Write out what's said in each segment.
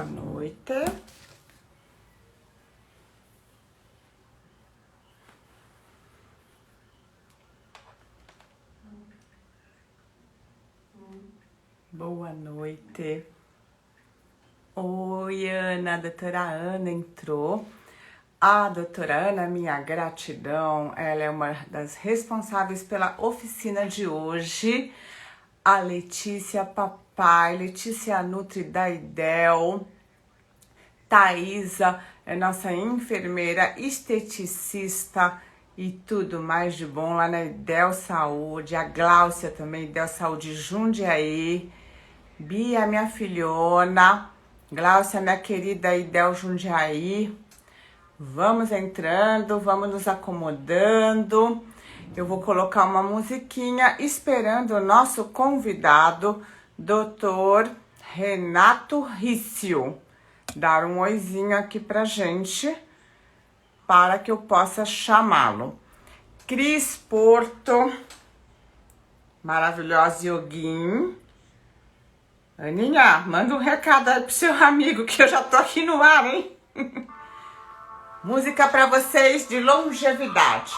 Boa noite. Boa noite. Oi, Ana. A doutora Ana entrou. A doutora Ana, minha gratidão. Ela é uma das responsáveis pela oficina de hoje. A Letícia Papai, Letícia Nutri da IDEL, Thaisa é nossa enfermeira, esteticista e tudo mais de bom lá na IDEL Saúde, a Gláucia também, IDEL Saúde Jundiaí, Bia, minha filhona, Gláucia, minha querida IDEL Jundiaí. Vamos entrando, vamos nos acomodando. Eu vou colocar uma musiquinha esperando o nosso convidado, Dr. Renato Rício, dar um oizinho aqui pra gente, para que eu possa chamá-lo. Cris Porto, maravilhosa Yoguin. Aninha, manda um recado aí pro seu amigo, que eu já tô aqui no ar, hein? Música pra vocês de longevidade.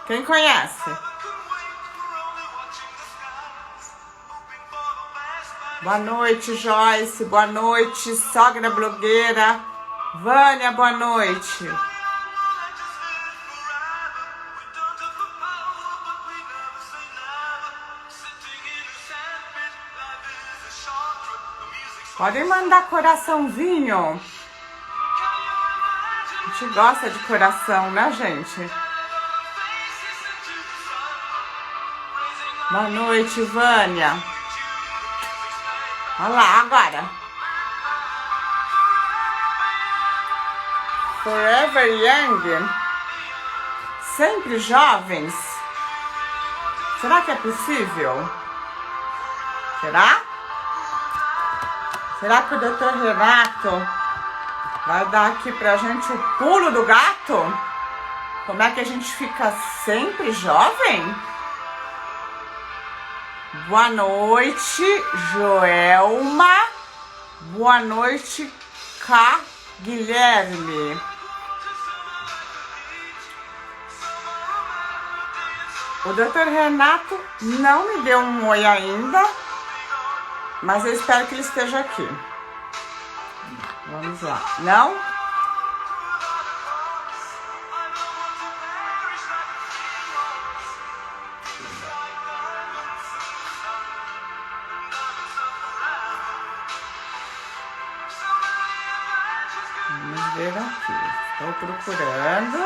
Quem conhece? Boa noite, Joyce. Boa noite, sogra blogueira. Vânia, boa noite. Podem mandar coraçãozinho. A gente gosta de coração, né, gente? Boa noite, Vânia. Olha lá, agora. Forever Young. Sempre jovens. Será que é possível? Será? Será que o Dr. Renato vai dar aqui pra gente o pulo do gato? Como é que a gente fica sempre jovem? Boa noite, Joelma. Boa noite, Guilherme. O Dr. Renato não me deu um oi ainda, mas eu espero que ele esteja aqui. Vamos lá. Não? Vamos ver aqui. Estou procurando.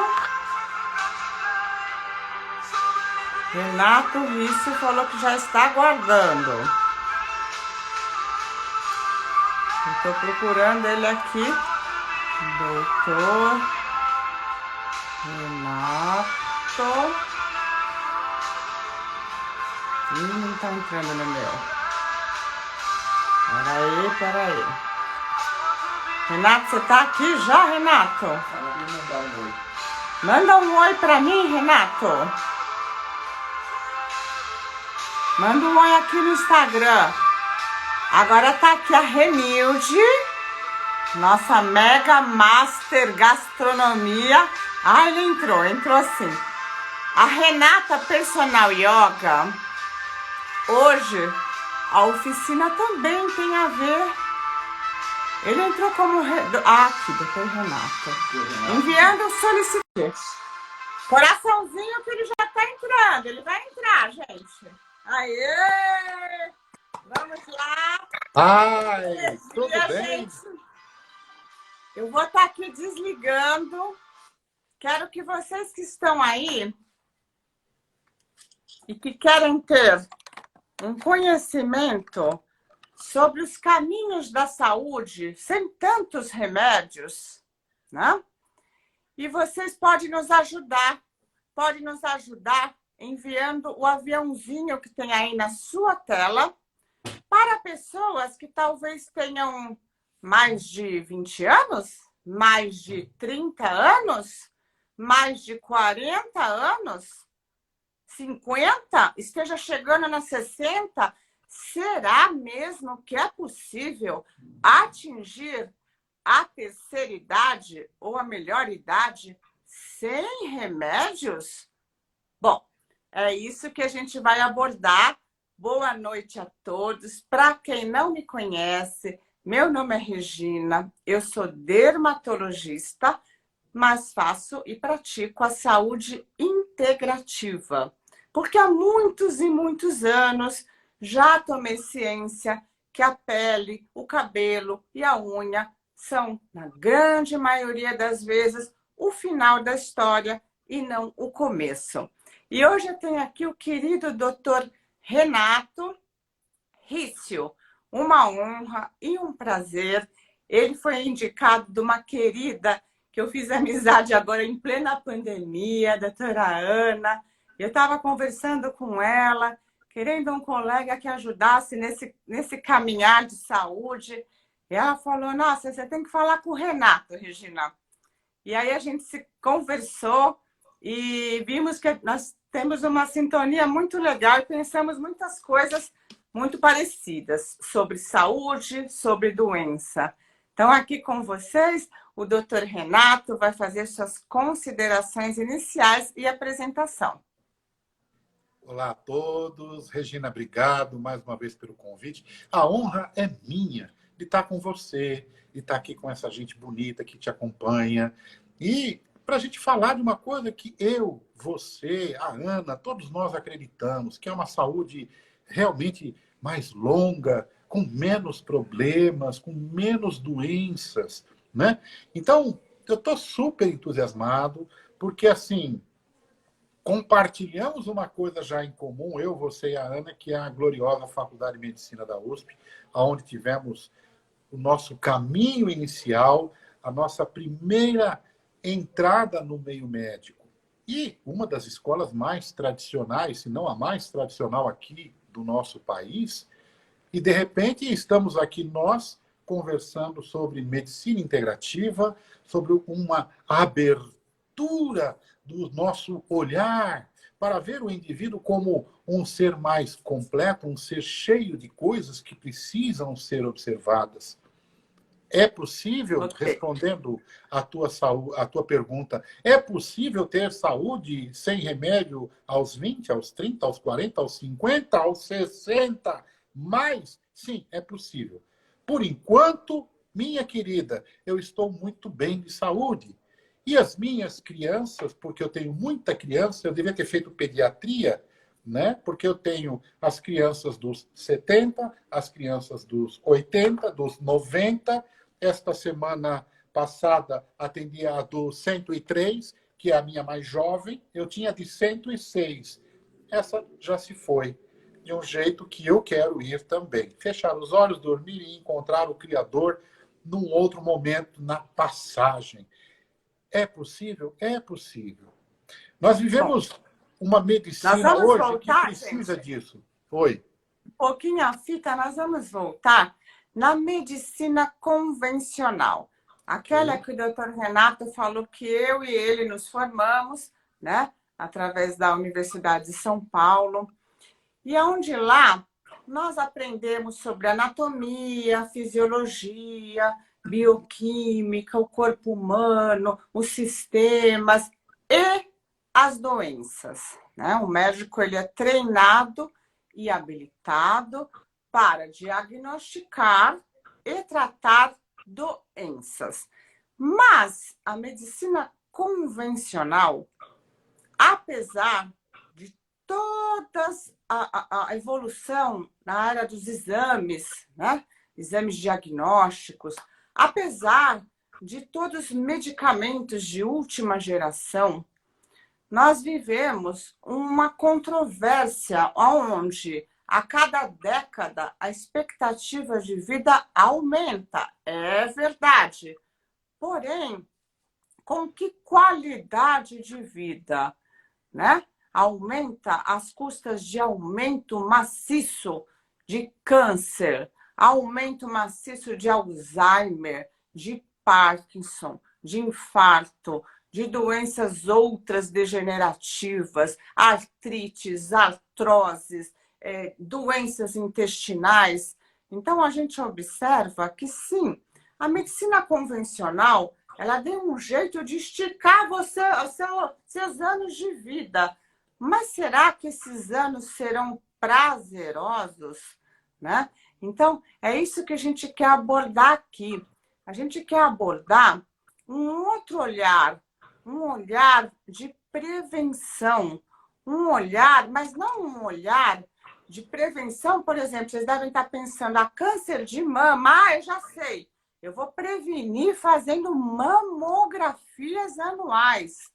Renato Rício falou que já está aguardando. Estou procurando ele aqui. Doutor Renato. Não está entrando no meu. Peraí. Renato, você tá aqui já, Renato? Manda um oi pra mim, Renato. Manda um oi aqui no Instagram. Agora tá aqui a Renilde, nossa Mega Master Gastronomia. Ah, ele entrou sim. A Renata Personal Yoga. Hoje, a oficina também tem a ver. Ele entrou como... aqui, Dr. Renato. Enviando solicitações. Coraçãozinho que ele já tá entrando. Ele vai entrar, gente. Aê! Vamos lá. Ai, tudo bem? Gente. Eu vou estar aqui desligando. Quero que vocês que estão aí e que querem ter um conhecimento sobre os caminhos da saúde sem tantos remédios, né? E vocês podem nos ajudar enviando o aviãozinho que tem aí na sua tela para pessoas que talvez tenham mais de 20 anos, mais de 30 anos, mais de 40 anos, 50, esteja chegando nos 60, Será mesmo que é possível atingir a terceira idade ou a melhor idade sem remédios? Bom, é isso que a gente vai abordar. Boa noite a todos. Para quem não me conhece, meu nome é Regina, eu sou dermatologista, mas faço e pratico a saúde integrativa. Porque há muitos e muitos anos já tomei ciência que a pele, o cabelo e a unha são, na grande maioria das vezes, o final da história e não o começo. E hoje eu tenho aqui o querido Dr. Renato Rício. Uma honra e um prazer. Ele foi indicado de uma querida que eu fiz amizade agora em plena pandemia, a doutora Ana. Eu estava conversando com ela, querendo um colega que ajudasse nesse caminhar de saúde. E ela falou, nossa, você tem que falar com o Renato, Regina. E aí a gente se conversou e vimos que nós temos uma sintonia muito legal e pensamos muitas coisas muito parecidas sobre saúde, sobre doença. Então, aqui com vocês, o Dr. Renato vai fazer suas considerações iniciais e apresentação. Olá a todos. Regina, obrigado mais uma vez pelo convite. A honra é minha de estar com você, de estar aqui com essa gente bonita que te acompanha. E para a gente falar de uma coisa que eu, você, a Ana, todos nós acreditamos, que é uma saúde realmente mais longa, com menos problemas, com menos doenças, né? Então, eu estou super entusiasmado, porque assim, compartilhamos uma coisa já em comum, eu, você e a Ana, que é a gloriosa Faculdade de Medicina da USP, onde tivemos o nosso caminho inicial, a nossa primeira entrada no meio médico. E uma das escolas mais tradicionais, se não a mais tradicional aqui do nosso país, e de repente estamos aqui nós conversando sobre medicina integrativa, sobre uma abertura do nosso olhar para ver o indivíduo como um ser mais completo, um ser cheio de coisas que precisam ser observadas. É possível, respondendo a tua pergunta, é possível ter saúde sem remédio aos 20, aos 30, aos 40, aos 50, aos 60? Mas, sim, é possível. Por enquanto, minha querida, eu estou muito bem de saúde. E as minhas crianças, porque eu tenho muita criança, eu devia ter feito pediatria, né? Porque eu tenho as crianças dos 70, as crianças dos 80, dos 90. Esta semana passada atendi a do 103, que é a minha mais jovem. Eu tinha de 106. Essa já se foi. De um jeito que eu quero ir também. Fechar os olhos, dormir e encontrar o Criador num outro momento, na passagem. É possível? É possível. Nós vivemos uma medicina hoje que precisa disso. Oi. Um pouquinho a fita, nós vamos voltar na medicina convencional. Aquela que o doutor Renato falou que eu e ele nos formamos, né? Através da Universidade de São Paulo. E onde lá nós aprendemos sobre anatomia, fisiologia, bioquímica, o corpo humano, os sistemas e as doenças, né? O médico ele é treinado e habilitado para diagnosticar e tratar doenças. Mas a medicina convencional, apesar de todas a evolução na área dos exames, né? Exames diagnósticos, apesar de todos os medicamentos de última geração, nós vivemos uma controvérsia onde a cada década a expectativa de vida aumenta. É verdade. Porém, com que qualidade de vida, né? Aumenta às custas de aumento maciço de câncer, aumento maciço de Alzheimer, de Parkinson, de infarto, de doenças outras degenerativas, artrites, artroses, doenças intestinais. Então, a gente observa que, sim, a medicina convencional, ela deu um jeito de esticar seus anos de vida. Mas será que esses anos serão prazerosos, né? Então, é isso que a gente quer abordar aqui. A gente quer abordar um outro olhar, um olhar de prevenção, um olhar, mas não um olhar de prevenção, por exemplo, vocês devem estar pensando, câncer de mama, eu já sei, eu vou prevenir fazendo mamografias anuais.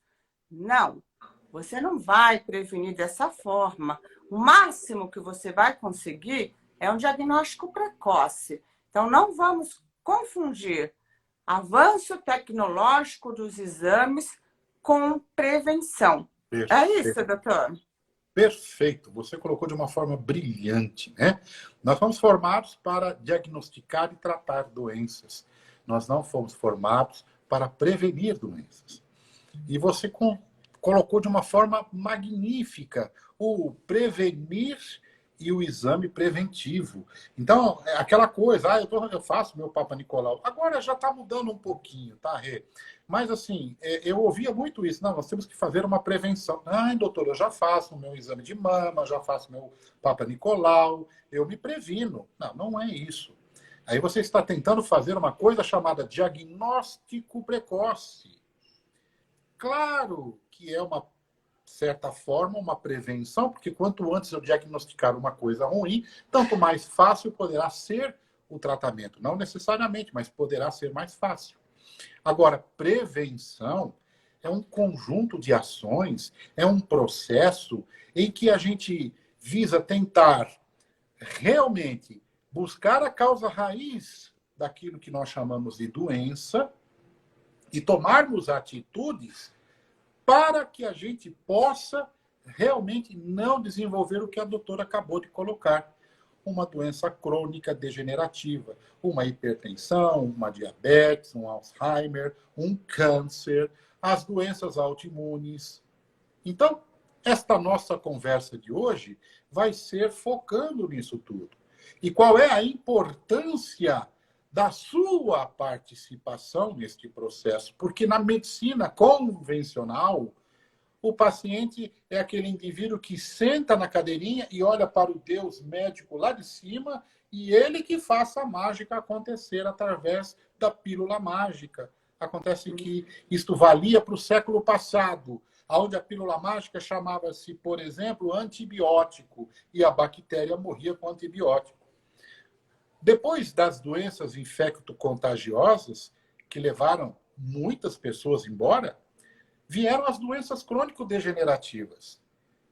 Não, você não vai prevenir dessa forma. O máximo que você vai conseguir é um diagnóstico precoce. Então, não vamos confundir avanço tecnológico dos exames com prevenção. É isso, doutor? Perfeito. Você colocou de uma forma brilhante, né? Nós fomos formados para diagnosticar e tratar doenças. Nós não fomos formados para prevenir doenças. E você colocou de uma forma magnífica o prevenir e o exame preventivo. Então, é aquela coisa, eu faço meu Papa Nicolau. Agora já está mudando um pouquinho, tá, Rê? Mas, assim, eu ouvia muito isso. Não, nós temos que fazer uma prevenção. Ai, doutor, eu já faço o meu exame de mama, já faço meu Papa Nicolau, eu me previno. Não, não é isso. Aí você está tentando fazer uma coisa chamada diagnóstico precoce. Claro que é uma certa forma, uma prevenção, porque quanto antes eu diagnosticar uma coisa ruim, tanto mais fácil poderá ser o tratamento. Não necessariamente, mas poderá ser mais fácil. Agora, prevenção é um conjunto de ações, é um processo em que a gente visa tentar realmente buscar a causa raiz daquilo que nós chamamos de doença e tomarmos atitudes para que a gente possa realmente não desenvolver o que a doutora acabou de colocar. Uma doença crônica degenerativa, uma hipertensão, uma diabetes, um Alzheimer, um câncer, as doenças autoimunes. Então, esta nossa conversa de hoje vai ser focando nisso tudo. E qual é a importância da sua participação neste processo? Porque na medicina convencional, o paciente é aquele indivíduo que senta na cadeirinha e olha para o Deus médico lá de cima e ele que faça a mágica acontecer através da pílula mágica. Acontece que isto valia para o século passado, onde a pílula mágica chamava-se, por exemplo, antibiótico, e a bactéria morria com antibiótico. Depois das doenças infecto-contagiosas, que levaram muitas pessoas embora, vieram as doenças crônico-degenerativas,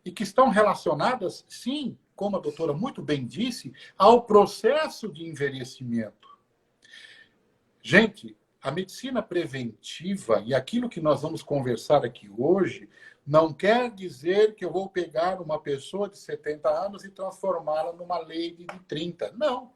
e que estão relacionadas, sim, como a doutora muito bem disse, ao processo de envelhecimento. Gente, a medicina preventiva, e aquilo que nós vamos conversar aqui hoje, não quer dizer que eu vou pegar uma pessoa de 70 anos e transformá-la numa lady de 30. Não.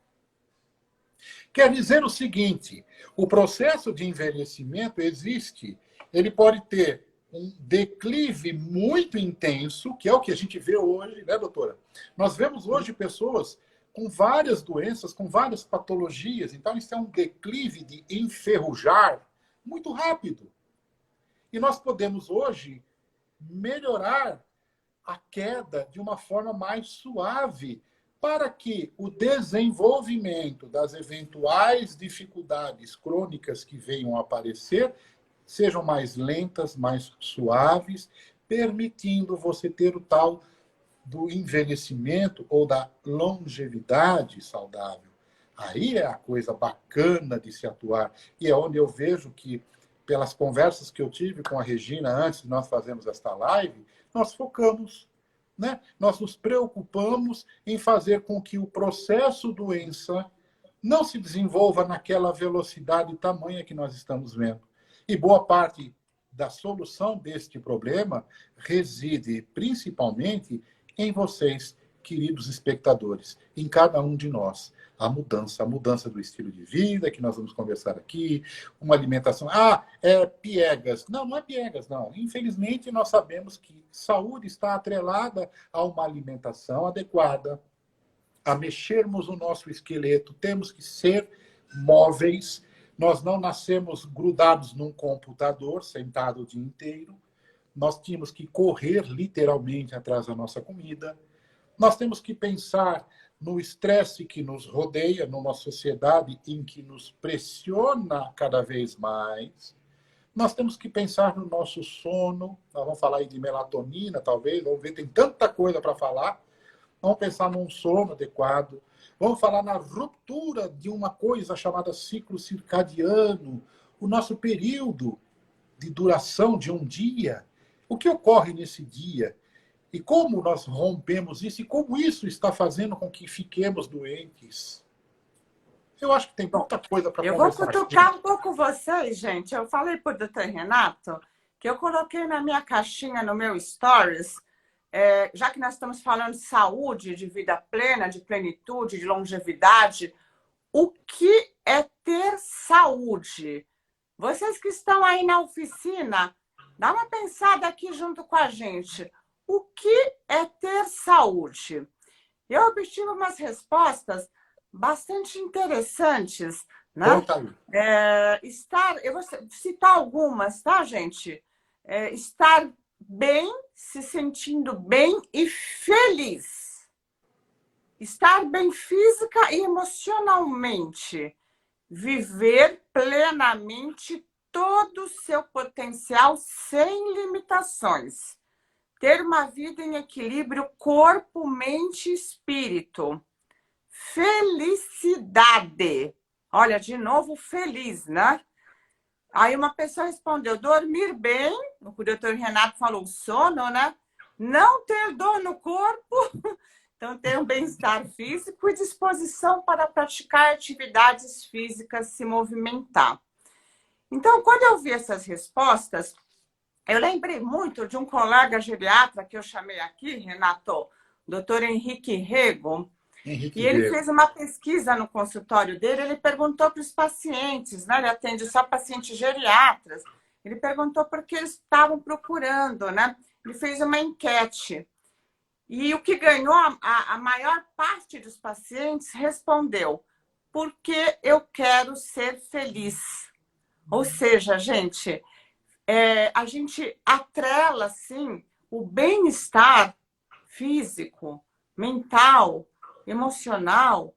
Quer dizer o seguinte, o processo de envelhecimento existe, ele pode ter um declive muito intenso, que é o que a gente vê hoje, né, doutora? Nós vemos hoje pessoas com várias doenças, com várias patologias, então isso é um declive de enferrujar muito rápido. E nós podemos hoje melhorar a queda de uma forma mais suave, para que o desenvolvimento das eventuais dificuldades crônicas que venham a aparecer sejam mais lentas, mais suaves, permitindo você ter o tal do envelhecimento ou da longevidade saudável. Aí é a coisa bacana de se atuar. E é onde eu vejo que, pelas conversas que eu tive com a Regina antes de nós fazermos esta live, nós focamos, né? Nós nos preocupamos em fazer com que o processo doença não se desenvolva naquela velocidade e tamanha que nós estamos vendo. E boa parte da solução deste problema reside principalmente em vocês queridos espectadores, em cada um de nós. A mudança do estilo de vida, que nós vamos conversar aqui, uma alimentação. É piegas. Não, não é piegas, não. Infelizmente, nós sabemos que saúde está atrelada a uma alimentação adequada, a mexermos o nosso esqueleto. Temos que ser móveis. Nós não nascemos grudados num computador, sentado o dia inteiro. Nós tínhamos que correr literalmente atrás da nossa comida. Nós temos que pensar no estresse que nos rodeia, numa sociedade em que nos pressiona cada vez mais. Nós temos que pensar no nosso sono. Nós vamos falar aí de melatonina, talvez. Vamos ver, tem tanta coisa para falar. Vamos pensar num sono adequado. Vamos falar na ruptura de uma coisa chamada ciclo circadiano, o nosso período de duração de um dia. O que ocorre nesse dia? E como nós rompemos isso? E como isso está fazendo com que fiquemos doentes? Eu acho que tem muita coisa para conversar. Eu vou cutucar um pouco vocês, gente. Eu falei para o doutor Renato que eu coloquei na minha caixinha, no meu stories, já que nós estamos falando de saúde, de vida plena, de plenitude, de longevidade, o que é ter saúde? Vocês que estão aí na oficina, dá uma pensada aqui junto com a gente. O que é ter saúde? Eu obtive umas respostas bastante interessantes, né? Eu vou citar algumas, tá, gente? Estar bem, se sentindo bem e feliz. Estar bem física e emocionalmente. Viver plenamente todo o seu potencial sem limitações. Ter uma vida em equilíbrio corpo, mente e espírito. Felicidade. Olha, de novo, feliz, né? Aí uma pessoa respondeu, dormir bem, o doutor Renato falou, sono, né? Não ter dor no corpo, então ter um bem-estar físico e disposição para praticar atividades físicas, se movimentar. Então, quando eu vi essas respostas, eu lembrei muito de um colega geriatra que eu chamei aqui, Renato, doutor Henrique Rego, e ele fez uma pesquisa no consultório dele, ele perguntou para os pacientes, né? Ele atende só pacientes geriatras, ele perguntou por que eles estavam procurando, né? Ele fez uma enquete. E o que ganhou, a maior parte dos pacientes respondeu, porque eu quero ser feliz. Ou seja, gente, a gente atrela, assim, o bem-estar físico, mental, emocional,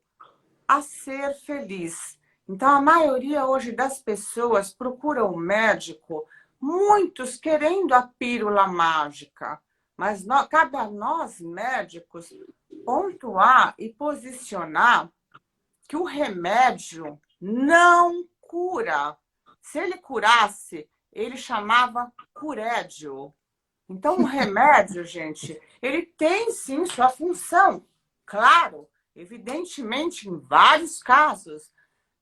a ser feliz. Então, a maioria hoje das pessoas procuram o médico, muitos querendo a pílula mágica, mas cabe a nós, médicos, pontuar e posicionar que o remédio não cura. Se ele curasse, ele chamava curédio. Então, o remédio, gente, ele tem sim sua função. Claro, evidentemente, em vários casos.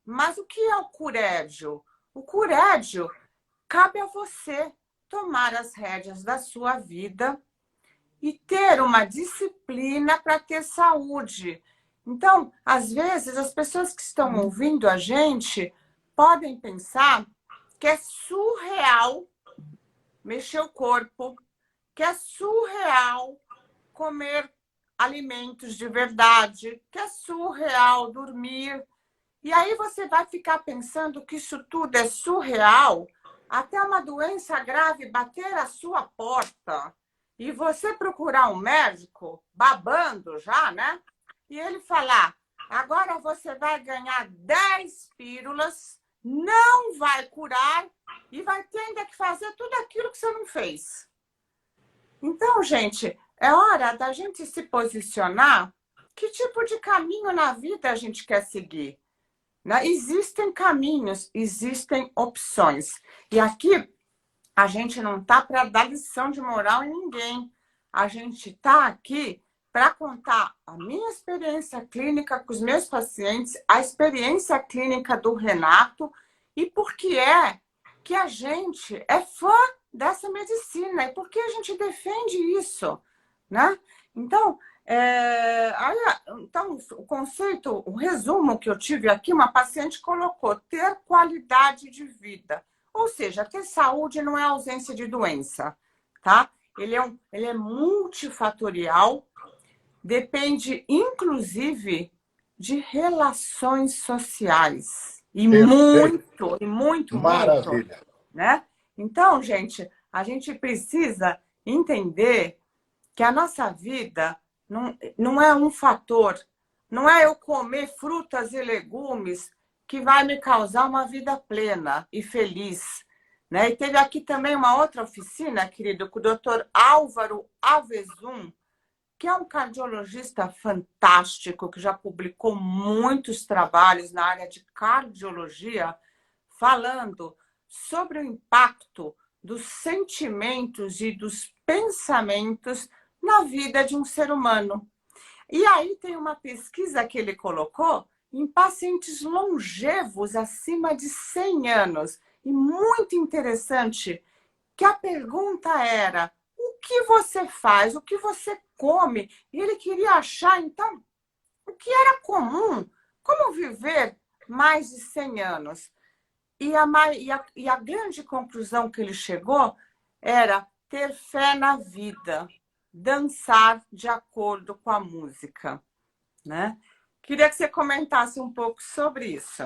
Mas o que é o curédio? O curédio cabe a você tomar as rédeas da sua vida e ter uma disciplina para ter saúde. Então, às vezes, as pessoas que estão ouvindo a gente podem pensar que é surreal mexer o corpo, que é surreal comer alimentos de verdade, que é surreal dormir. E aí você vai ficar pensando que isso tudo é surreal até uma doença grave bater à sua porta e você procurar um médico, babando já, né? E ele falar, agora você vai ganhar 10 pílulas, não vai curar e vai ter ainda que fazer tudo aquilo que você não fez. Então, gente, é hora da gente se posicionar que tipo de caminho na vida a gente quer seguir. Né? Existem caminhos, existem opções. E aqui a gente não está para dar lição de moral em ninguém. A gente está aqui para contar a minha experiência clínica com os meus pacientes, a experiência clínica do Renato e por que é que a gente é fã dessa medicina e por que a gente defende isso. né? Então, então, o conceito, o resumo que eu tive aqui, uma paciente colocou ter qualidade de vida. Ou seja, ter saúde não é ausência de doença, tá? Ele é multifatorial, depende, inclusive, de relações sociais. Perfeito. E muito, Maravilha. né? Então, gente, a gente precisa entender que a nossa vida não é um fator, não é eu comer frutas e legumes que vai me causar uma vida plena e feliz. Né? E teve aqui também uma outra oficina, querido, com o doutor Álvaro Avezum, que é um cardiologista fantástico, que já publicou muitos trabalhos na área de cardiologia, falando sobre o impacto dos sentimentos e dos pensamentos na vida de um ser humano. E aí tem uma pesquisa que ele colocou em pacientes longevos, acima de 100 anos. E muito interessante, que a pergunta era: o que você faz? O que você come? E ele queria achar, então, o que era comum, como viver mais de 100 anos. E a grande conclusão que ele chegou era ter fé na vida, dançar de acordo com a música, né? Queria que você comentasse um pouco sobre isso.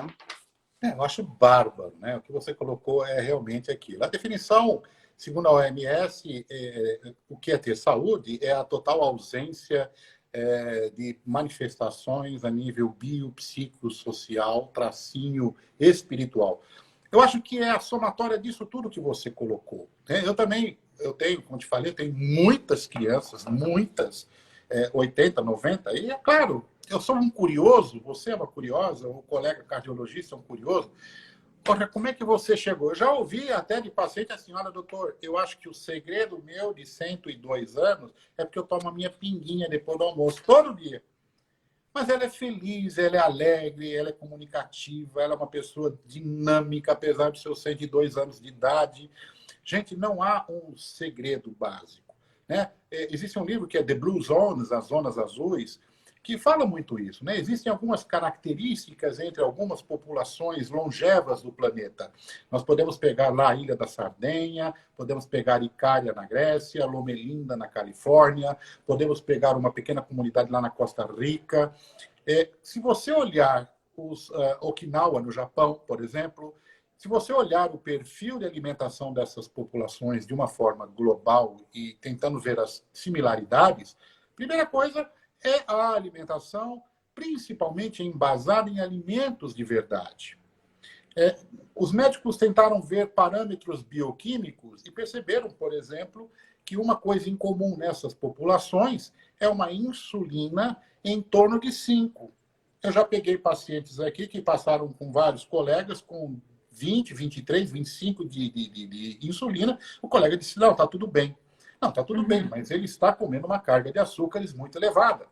Eu acho bárbaro, né? O que você colocou é realmente aquilo. A definição, segundo a OMS, o que é ter saúde é a total ausência de manifestações a nível biopsicossocial, tracinho espiritual. Eu acho que é a somatória disso tudo que você colocou. Né? Eu tenho, como te falei, eu tenho muitas crianças, muitas, 80, 90, e é claro, eu sou um curioso, você é uma curiosa, o colega cardiologista é um curioso. Olha, como é que você chegou? Eu já ouvi até de paciente assim: olha, doutor, eu acho que o segredo meu de 102 anos é porque eu tomo a minha pinguinha depois do almoço, todo dia. Mas ela é feliz, ela é alegre, ela é comunicativa, ela é uma pessoa dinâmica, apesar de seus 102 anos de idade. Gente, não há um segredo básico. Né? Existe um livro que é The Blue Zones, as Zonas Azuis, que fala muito isso. Né? Existem algumas características entre algumas populações longevas do planeta. Nós podemos pegar lá a Ilha da Sardenha, podemos pegar Icária na Grécia, Lomelinda na Califórnia, podemos pegar uma pequena comunidade lá na Costa Rica. Se você olhar os Okinawa no Japão, por exemplo, se você olhar o perfil de alimentação dessas populações de uma forma global e tentando ver as similaridades, primeira coisa é a alimentação principalmente embasada em alimentos de verdade. Os médicos tentaram ver parâmetros bioquímicos e perceberam, por exemplo, que uma coisa em comum nessas populações é uma insulina em torno de 5. Eu já peguei pacientes aqui que passaram com vários colegas com 20, 23, 25 de insulina. O colega disse: não, está tudo bem. Não, está tudo bem, mas ele está comendo uma carga de açúcares muito elevada.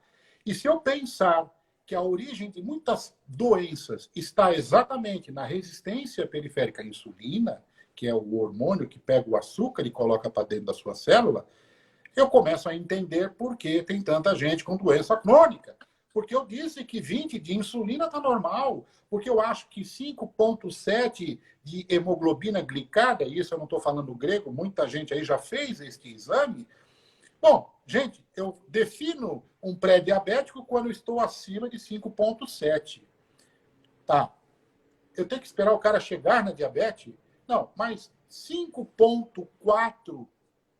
E se eu pensar que a origem de muitas doenças está exatamente na resistência periférica à insulina, que é o hormônio que pega o açúcar e coloca para dentro da sua célula, eu começo a entender por que tem tanta gente com doença crônica. Porque eu disse que 20 de insulina está normal, porque eu acho que 5,7 de hemoglobina glicada, e isso eu não estou falando grego, muita gente aí já fez este exame. Bom, gente, eu defino um pré-diabético quando eu estou acima de 5,7. Tá. Eu tenho que esperar o cara chegar na diabetes? Não, mas 5,4,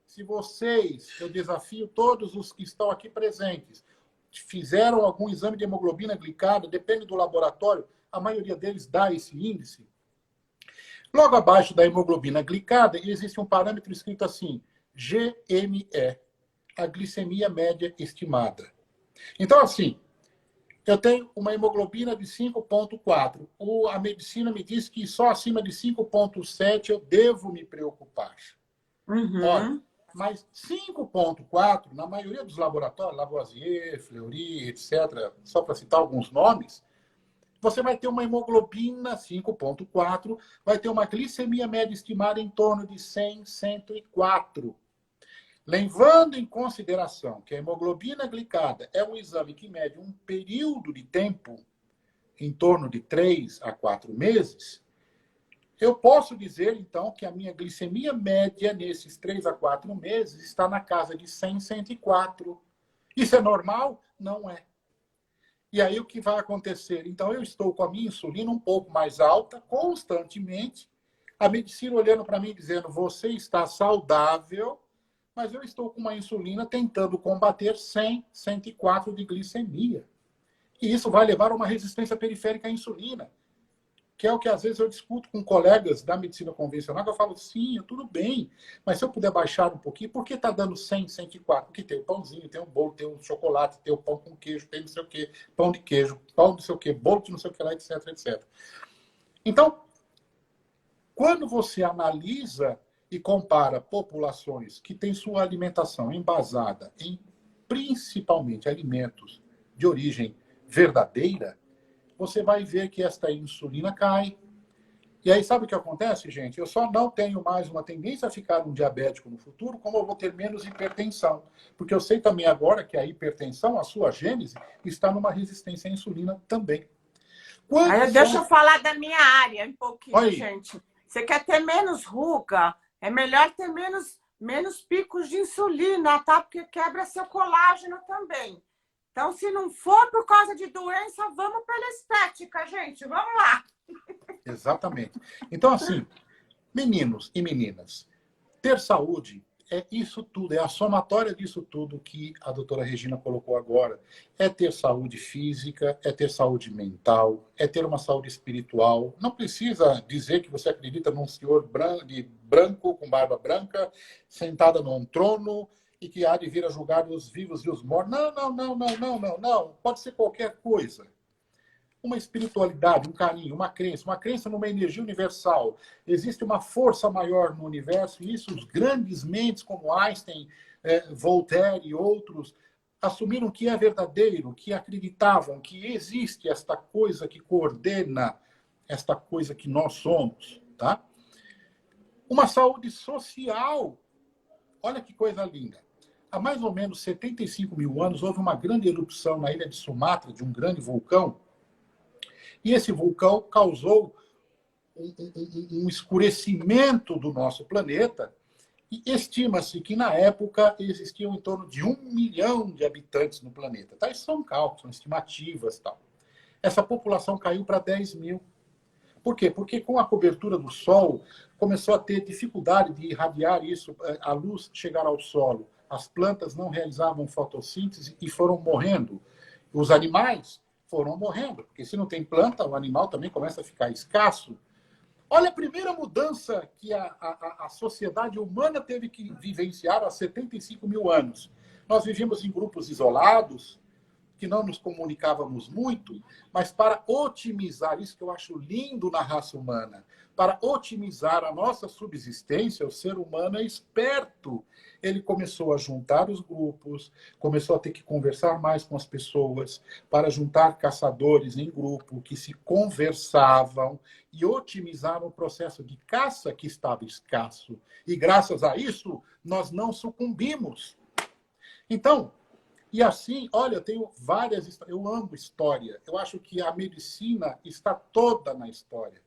se vocês, eu desafio todos os que estão aqui presentes, fizeram algum exame de hemoglobina glicada, depende do laboratório, a maioria deles dá esse índice. Logo abaixo da hemoglobina glicada, existe um parâmetro escrito assim: GME, a glicemia média estimada. Então, assim, eu tenho uma hemoglobina de 5,4. A medicina me diz que só acima de 5,7 eu devo me preocupar. Olha, mas 5,4, na maioria dos laboratórios, Lavoisier, Fleury, etc., só para citar alguns nomes, você vai ter uma hemoglobina 5,4, vai ter uma glicemia média estimada em torno de 100, 104. Levando em consideração que a hemoglobina glicada é um exame que mede um período de tempo em torno de 3 a 4 meses, eu posso dizer, então, que a minha glicemia média nesses 3 a 4 meses está na casa de 100, 104. Isso é normal? Não é. E aí o que vai acontecer? Então, eu estou com a minha insulina um pouco mais alta, constantemente, a medicina olhando para mim dizendo, você está saudável, mas eu estou com uma insulina tentando combater 100, 104 de glicemia. E isso vai levar a uma resistência periférica à insulina, que é o que às vezes eu discuto com colegas da medicina convencional, que eu falo, sim, tudo bem, mas se eu puder baixar um pouquinho, por que está dando 100, 104? Porque tem o pãozinho, tem o bolo, tem o chocolate, tem o pão com queijo, tem não sei o quê, pão de queijo, pão não sei o quê, bolo de não sei o que lá, etc, etc. Então, quando você analisa e compara populações que têm sua alimentação embasada em principalmente alimentos de origem verdadeira, você vai ver que esta insulina cai. E aí, sabe o que acontece, gente? Eu só não tenho mais uma tendência a ficar um diabético no futuro, como eu vou ter menos hipertensão. Porque eu sei também agora que a hipertensão, a sua gênese, está numa resistência à insulina também. Aí, deixa eu falar da minha área um pouquinho, Oi. gente. Você quer ter menos ruga, é melhor ter menos picos de insulina, tá? Porque quebra seu colágeno também. Então, se não for por causa de doença, vamos pela estética, gente. Vamos lá. Exatamente. Então, assim, meninos e meninas, ter saúde é isso tudo, é a somatória disso tudo que a doutora Regina colocou agora. É ter saúde física, é ter saúde mental, é ter uma saúde espiritual. Não precisa dizer que você acredita num senhor branco, com barba branca, sentada num trono e que há de vir a julgar os vivos e os mortos. Não, não, não, não, não, não, não. Pode ser qualquer coisa. Uma espiritualidade, um carinho, uma crença numa energia universal. Existe uma força maior no universo, e isso os grandes mentes como Einstein, Voltaire e outros assumiram que é verdadeiro, que acreditavam que existe esta coisa que coordena esta coisa que nós somos. Tá? Uma saúde social. Olha que coisa linda. Há mais ou menos 75 mil anos, houve uma grande erupção na ilha de Sumatra, de um grande vulcão, e esse vulcão causou um escurecimento do nosso planeta. E estima-se que, na época, existiam em torno de 1 milhão de habitantes no planeta. Tá? Isso são cálculos, são estimativas. Tal. Essa população caiu para 10 mil. Por quê? Porque com a cobertura do Sol, começou a ter dificuldade de irradiar isso, a luz chegar ao solo. As plantas não realizavam fotossíntese e foram morrendo. Os animais foram morrendo, porque se não tem planta, o animal também começa a ficar escasso. Olha a primeira mudança que a sociedade humana teve que vivenciar há 75 mil anos. Nós vivíamos em grupos isolados, que não nos comunicávamos muito, mas para otimizar, isso que eu acho lindo na raça humana, para otimizar a nossa subsistência, o ser humano é esperto. Ele começou a juntar os grupos, começou a ter que conversar mais com as pessoas, para juntar caçadores em grupo, que se conversavam e otimizaram o processo de caça que estava escasso. E graças a isso, nós não sucumbimos. Então, e assim, olha, eu tenho várias... Eu amo história. Eu acho que a medicina está toda na história.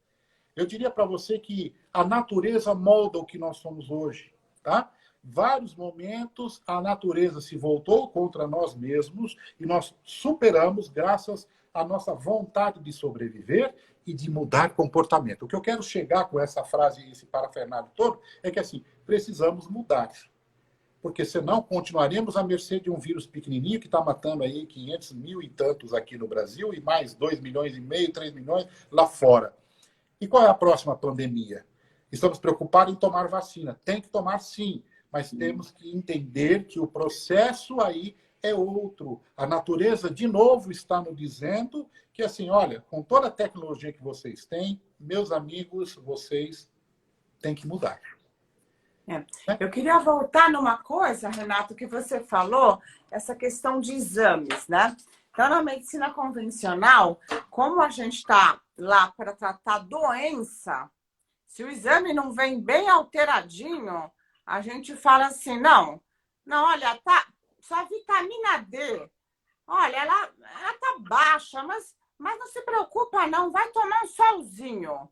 Eu diria para você que a natureza molda o que nós somos hoje, tá? Vários momentos a natureza se voltou contra nós mesmos e nós superamos graças à nossa vontade de sobreviver e de mudar comportamento. O que eu quero chegar com essa frase e esse parafernália todo é que, assim, precisamos mudar. Porque senão continuaremos à mercê de um vírus pequenininho que está matando aí 500 mil e tantos aqui no Brasil e mais 2 milhões e meio, 3 milhões lá fora. E qual é a próxima pandemia? Estamos preocupados em tomar vacina. Tem que tomar sim, mas temos que entender que o processo aí é outro. A natureza, de novo, está nos dizendo que, assim, olha, com toda a tecnologia que vocês têm, meus amigos, vocês têm que mudar. Eu queria voltar numa coisa, Renato, que você falou, essa questão de exames, né? Então, na medicina convencional, como a gente está lá para tratar doença, se o exame não vem bem alteradinho, a gente fala assim, não, Não, olha, tá. Sua vitamina D, olha, ela tá baixa, mas não se preocupa, não. Vai tomar um solzinho.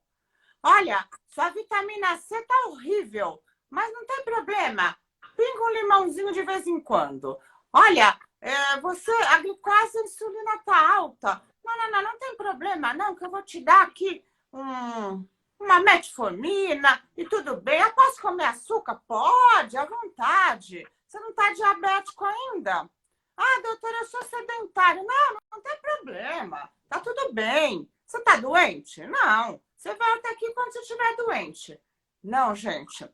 Olha, sua vitamina C tá horrível, mas não tem problema. Pinga um limãozinho de vez em quando. Olha, a glicose, a insulina tá alta. Não tem problema, não, que eu vou te dar aqui uma metformina e tudo bem. Eu posso comer açúcar? Pode, à vontade. Você não tá diabético ainda? Ah, doutora, eu sou sedentário. Não tem problema. Tá tudo bem. Você tá doente? Não. Você volta aqui quando você estiver doente. Não, gente.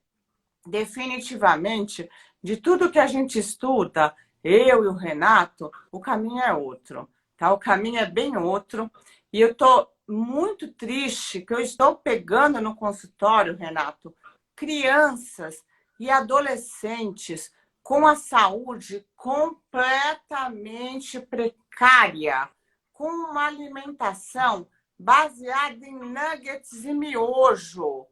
Definitivamente, de tudo que a gente estuda, eu e o Renato, o caminho é outro, tá? O caminho é bem outro. E eu tô muito triste que eu estou pegando no consultório, Renato, crianças e adolescentes com a saúde completamente precária, com uma alimentação baseada em nuggets e miojo,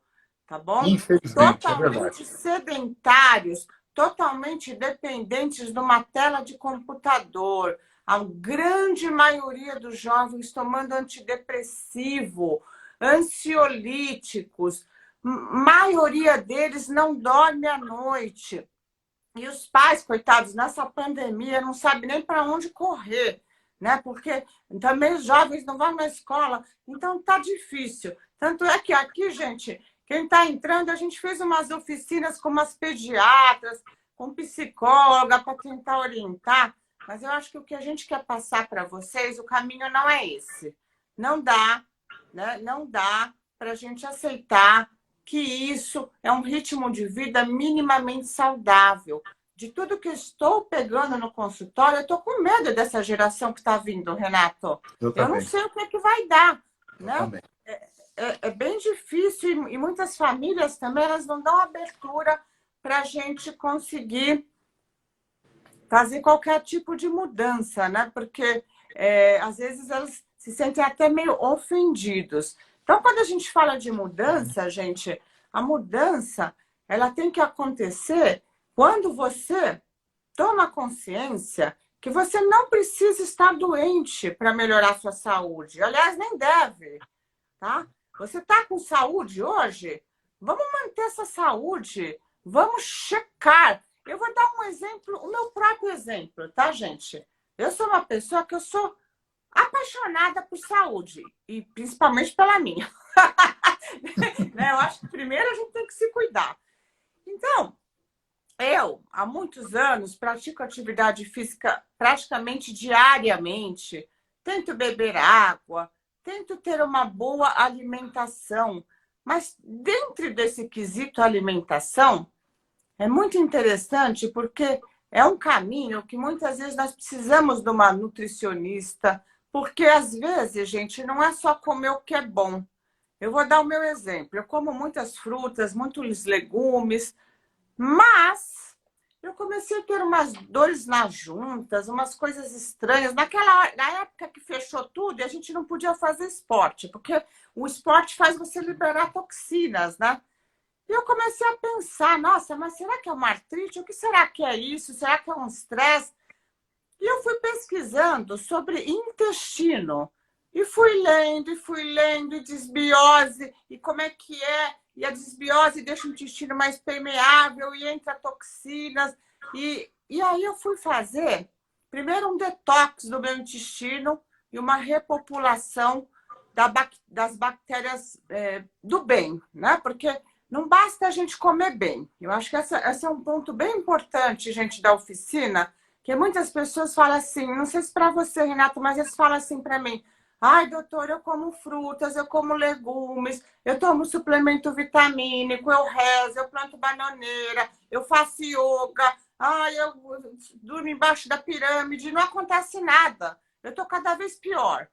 tá bom? Infelizmente, é Totalmente verdade. sedentários, totalmente dependentes de uma tela de computador. A grande maioria dos jovens tomando antidepressivo, ansiolíticos, maioria deles não dorme à noite. E os pais, coitados, nessa pandemia, não sabem nem para onde correr, né? Porque também os jovens não vão na escola, então tá difícil. Tanto é que aqui, gente, quem está entrando, a gente fez umas oficinas com umas pediatras, com psicóloga para tentar orientar, mas eu acho que o que a gente quer passar para vocês, o caminho não é esse. Não dá, né? Não dá para a gente aceitar que isso é um ritmo de vida minimamente saudável. De tudo que estou pegando no consultório, eu estou com medo dessa geração que está vindo, Renato. Eu Eu não também. sei o que é que vai dar, Eu né? também. É bem difícil e muitas famílias também elas não dão abertura para a gente conseguir fazer qualquer tipo de mudança, né? Porque às vezes elas se sentem até meio ofendidos. Então, quando a gente fala de mudança, gente, a mudança ela tem que acontecer quando você toma consciência que você não precisa estar doente para melhorar sua saúde. Aliás, nem deve, tá? Você está com saúde hoje? Vamos manter essa saúde. Vamos checar. Eu vou dar um exemplo, o meu próprio exemplo, tá, gente? Eu sou uma pessoa que eu sou apaixonada por saúde e principalmente pela minha. Né? Eu acho que primeiro a gente tem que se cuidar. Então, eu, há muitos anos, pratico atividade física praticamente diariamente, tento beber água, tento ter uma boa alimentação, mas dentro desse quesito alimentação, é muito interessante porque é um caminho que muitas vezes nós precisamos de uma nutricionista, porque às vezes, gente, não é só comer o que é bom. Eu vou dar o meu exemplo. Eu como muitas frutas, muitos legumes, mas eu comecei a ter umas dores nas juntas, umas coisas estranhas. Na época que fechou tudo, e a gente não podia fazer esporte, porque o esporte faz você liberar toxinas, né? E eu comecei a pensar, nossa, mas será que é uma artrite? O que será que é isso? Será que é um estresse? E eu fui pesquisando sobre intestino. E fui lendo, e desbiose, e como é que é. E a desbiose deixa o intestino mais permeável e entra toxinas. E aí eu fui fazer, primeiro, um detox do meu intestino e uma repopulação das bactérias do bem, né? Porque não basta a gente comer bem. Eu acho que esse é um ponto bem importante, gente, da oficina, que muitas pessoas falam assim, não sei se para você, Renato, mas eles falam assim para mim, ai, doutor, eu como frutas, eu como legumes, eu tomo suplemento vitamínico, eu rezo, eu planto bananeira, eu faço yoga, ai, eu durmo embaixo da pirâmide, não acontece nada. Eu estou cada vez pior.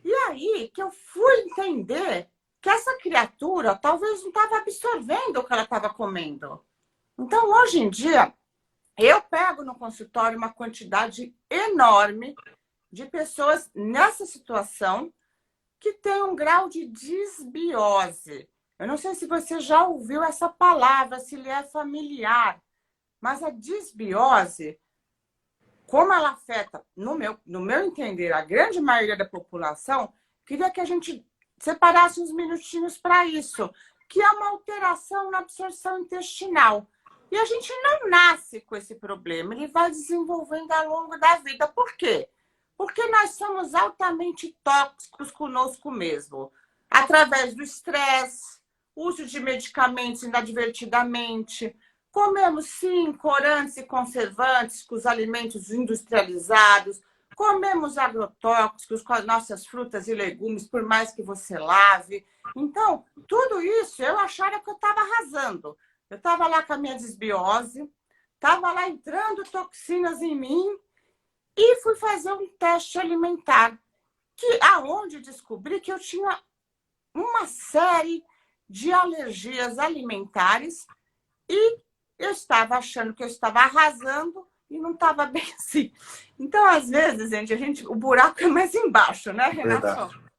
E aí que eu fui entender que essa criatura talvez não estava absorvendo o que ela estava comendo. Então, hoje em dia, eu pego no consultório uma quantidade enorme de pessoas nessa situação que tem um grau de disbiose. Eu não sei se você já ouviu essa palavra, se lhe é familiar. Mas a disbiose, como ela afeta, no meu entender, a grande maioria da população, queria que a gente separasse uns minutinhos para isso, que é uma alteração na absorção intestinal. E a gente não nasce com esse problema, ele vai desenvolvendo ao longo da vida. Por quê? Porque nós somos altamente tóxicos conosco mesmo, através do estresse, uso de medicamentos inadvertidamente. Comemos, sim, corantes e conservantes com os alimentos industrializados. Comemos agrotóxicos com as nossas frutas e legumes, por mais que você lave. Então, tudo isso eu achava que eu estava arrasando. Eu estava lá com a minha desbiose, estava lá entrando toxinas em mim e fui fazer um teste alimentar, aonde descobri que eu tinha uma série de alergias alimentares e eu estava achando que eu estava arrasando e não estava bem assim. Então, às vezes, gente, o buraco é mais embaixo, né, Renato? Verdade.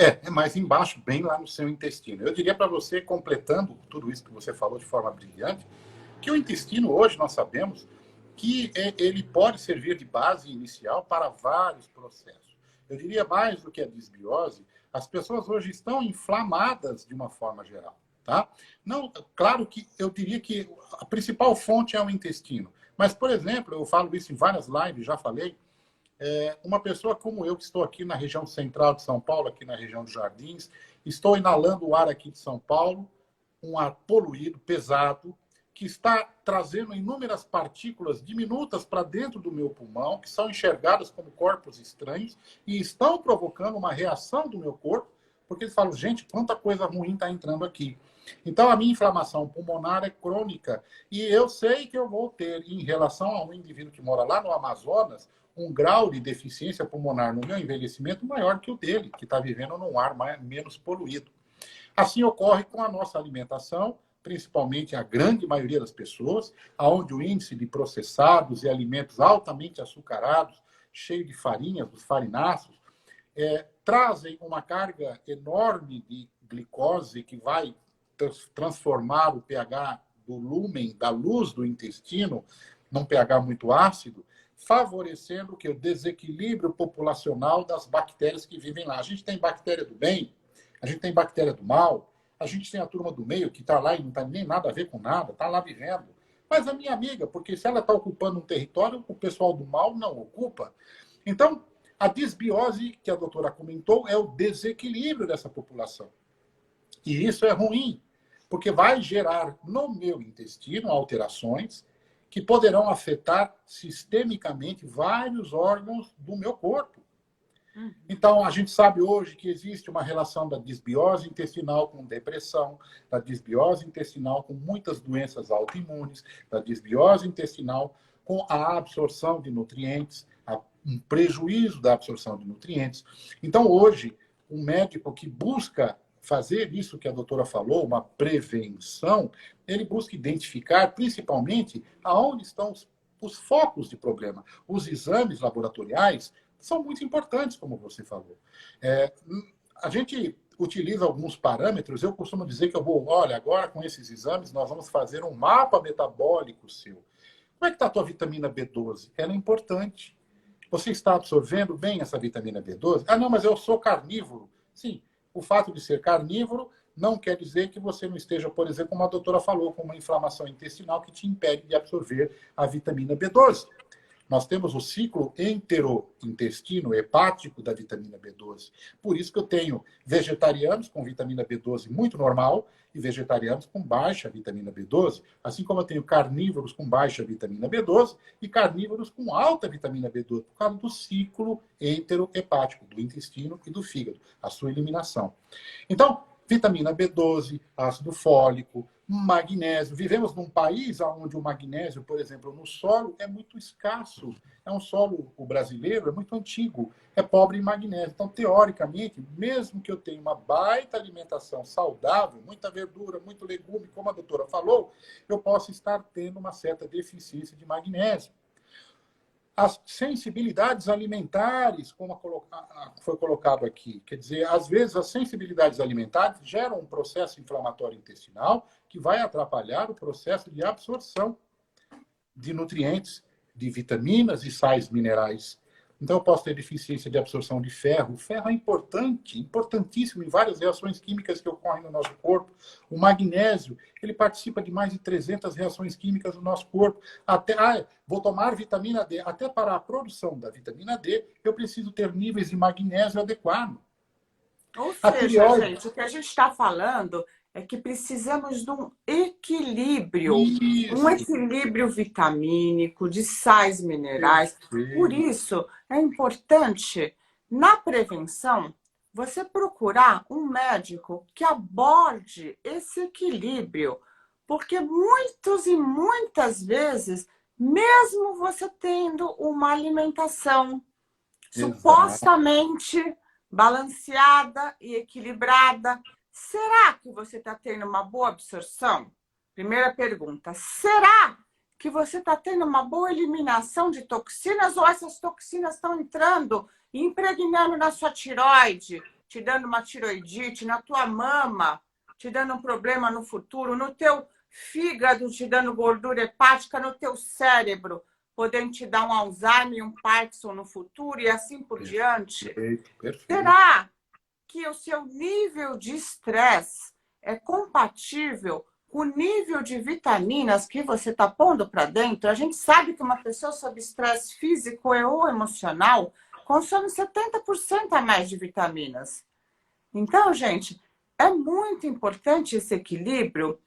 É mais embaixo, bem lá no seu intestino. Eu diria para você, completando tudo isso que você falou de forma brilhante, que o intestino, hoje, nós sabemos que ele pode servir de base inicial para vários processos. Eu diria mais do que a disbiose, as pessoas hoje estão inflamadas de uma forma geral. Tá? Não, claro que eu diria que a principal fonte é o intestino. Mas, por exemplo, eu falo isso em várias lives, já falei, uma pessoa como eu, que estou aqui na região central de São Paulo, aqui na região dos Jardins, estou inalando o ar aqui de São Paulo, um ar poluído, pesado, que está trazendo inúmeras partículas diminutas para dentro do meu pulmão, que são enxergadas como corpos estranhos e estão provocando uma reação do meu corpo, porque eles falam, gente, quanta coisa ruim está entrando aqui. Então, a minha inflamação pulmonar é crônica e eu sei que eu vou ter, em relação a um indivíduo que mora lá no Amazonas, um grau de deficiência pulmonar no meu envelhecimento maior que o dele, que está vivendo num ar menos poluído. Assim ocorre com a nossa alimentação, principalmente a grande maioria das pessoas, onde o índice de processados e alimentos altamente açucarados, cheio de farinhas, dos farináceos, trazem uma carga enorme de glicose que vai transformar o pH do lúmen, da luz do intestino, num pH muito ácido, favorecendo o desequilíbrio populacional das bactérias que vivem lá. A gente tem bactéria do bem, a gente tem bactéria do mal, a gente tem a turma do meio que está lá e não tem nem nada a ver com nada, está lá vivendo. Mas a minha amiga, porque se ela está ocupando um território, o pessoal do mal não ocupa. Então, a disbiose que a doutora comentou é o desequilíbrio dessa população. E isso é ruim, porque vai gerar no meu intestino alterações que poderão afetar sistemicamente vários órgãos do meu corpo. Então, a gente sabe hoje que existe uma relação da disbiose intestinal com depressão, da disbiose intestinal com muitas doenças autoimunes, da disbiose intestinal com a absorção de nutrientes, um prejuízo da absorção de nutrientes. Então, hoje, um médico que busca fazer isso que a doutora falou, uma prevenção, ele busca identificar principalmente aonde estão os focos de problema. Os exames laboratoriais são muito importantes, como você falou. A gente utiliza alguns parâmetros, eu costumo dizer que olha, agora com esses exames nós vamos fazer um mapa metabólico seu. Como é que está a tua vitamina B12? Ela é importante. Você está absorvendo bem essa vitamina B12? Ah, não, mas eu sou carnívoro. Sim, o fato de ser carnívoro não quer dizer que você não esteja, por exemplo, como a doutora falou, com uma inflamação intestinal que te impede de absorver a vitamina B12. Nós temos o ciclo enterointestino hepático da vitamina B12. Por isso que eu tenho vegetarianos com vitamina B12 muito normal e vegetarianos com baixa vitamina B12, assim como eu tenho carnívoros com baixa vitamina B12 e carnívoros com alta vitamina B12, por causa do ciclo enterohepático, do intestino e do fígado, a sua eliminação. Então, vitamina B12, ácido fólico, magnésio. Vivemos num país onde o magnésio, por exemplo, no solo é muito escasso. É um solo, o brasileiro, é muito antigo, é pobre em magnésio. Então, teoricamente, mesmo que eu tenha uma baita alimentação saudável, muita verdura, muito legume, como a doutora falou, eu posso estar tendo uma certa deficiência de magnésio. As sensibilidades alimentares, como foi colocado aqui, quer dizer, às vezes as sensibilidades alimentares geram um processo inflamatório intestinal que vai atrapalhar o processo de absorção de nutrientes, de vitaminas e sais minerais. Então, eu posso ter deficiência de absorção de ferro. O ferro é importante, importantíssimo em várias reações químicas que ocorrem no nosso corpo. O magnésio, ele participa de mais de 300 reações químicas no nosso corpo. Vou tomar vitamina D. Até para a produção da vitamina D, eu preciso ter níveis de magnésio adequados. Ou seja, gente, o que a gente está falando é que precisamos de um equilíbrio, um equilíbrio vitamínico, de sais minerais. Por isso, é importante, na prevenção, você procurar um médico que aborde esse equilíbrio, porque muitos e muitas vezes, mesmo você tendo uma alimentação supostamente balanceada e equilibrada, será que você está tendo uma boa absorção? Primeira pergunta. Será que você está tendo uma boa eliminação de toxinas ou essas toxinas estão entrando e impregnando na sua tireoide, te dando uma tiroidite, na tua mama, te dando um problema no futuro, no teu fígado, te dando gordura hepática, no teu cérebro, podendo te dar um Alzheimer e um Parkinson no futuro e assim por diante? Perfeito. Será que o seu nível de estresse é compatível com o nível de vitaminas que você está pondo para dentro? A gente sabe que uma pessoa sob estresse físico ou emocional consome 70% a mais de vitaminas. Então, gente, é muito importante esse equilíbrio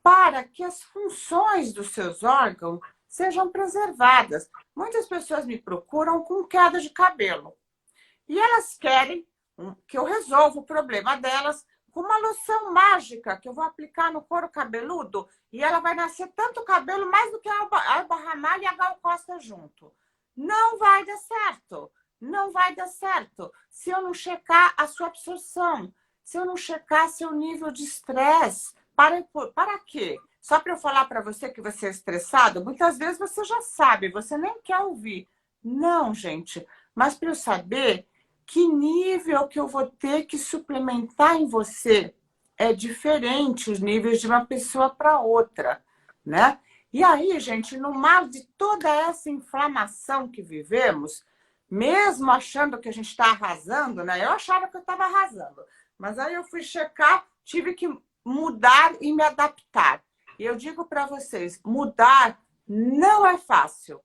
para que as funções dos seus órgãos sejam preservadas. Muitas pessoas me procuram com queda de cabelo. E elas querem que eu resolva o problema delas com uma loção mágica que eu vou aplicar no couro cabeludo e ela vai nascer tanto cabelo mais do que a Alba Ramalho e a Gal Costa junto. Não vai dar certo. Não vai dar certo se eu não checar a sua absorção, se eu não checar seu nível de estresse. Para quê? Só para eu falar para você que você é estressado? Muitas vezes você já sabe, você nem quer ouvir. Não, gente. Mas para eu saber que nível que eu vou ter que suplementar em você é diferente os níveis de uma pessoa para outra, né? E aí, gente, no mar de toda essa inflamação que vivemos, mesmo achando que a gente está arrasando, né? Eu achava que eu estava arrasando, mas aí eu fui checar, tive que mudar e me adaptar. E eu digo para vocês, mudar não é fácil.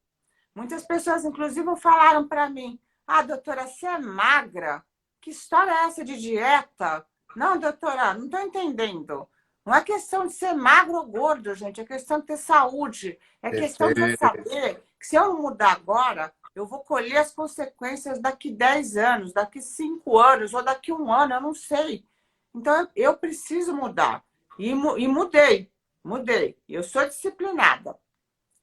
Muitas pessoas, inclusive, falaram para mim: ah, doutora, você é magra? Que história é essa de dieta? Não, doutora, não estou entendendo. Não é questão de ser magro ou gordo, gente. É questão de ter saúde. É questão de eu saber que se eu não mudar agora, eu vou colher as consequências daqui 10 anos, daqui 5 anos ou daqui 1 ano, eu não sei. Então, eu preciso mudar. E mudei. Eu sou disciplinada.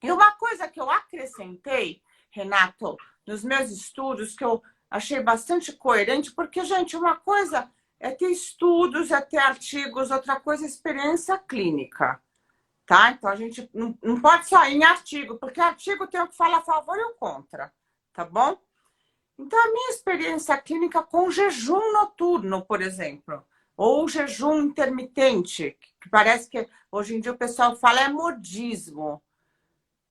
E uma coisa que eu acrescentei, Renato, nos meus estudos, que eu achei bastante coerente, porque, gente, uma coisa é ter estudos, é ter artigos, outra coisa é experiência clínica, tá? Então, a gente não pode só ir em artigo, porque artigo tem o que falar a favor e o contra, tá bom? Então, a minha experiência clínica com jejum noturno, por exemplo, ou jejum intermitente, que parece que hoje em dia o pessoal fala é modismo.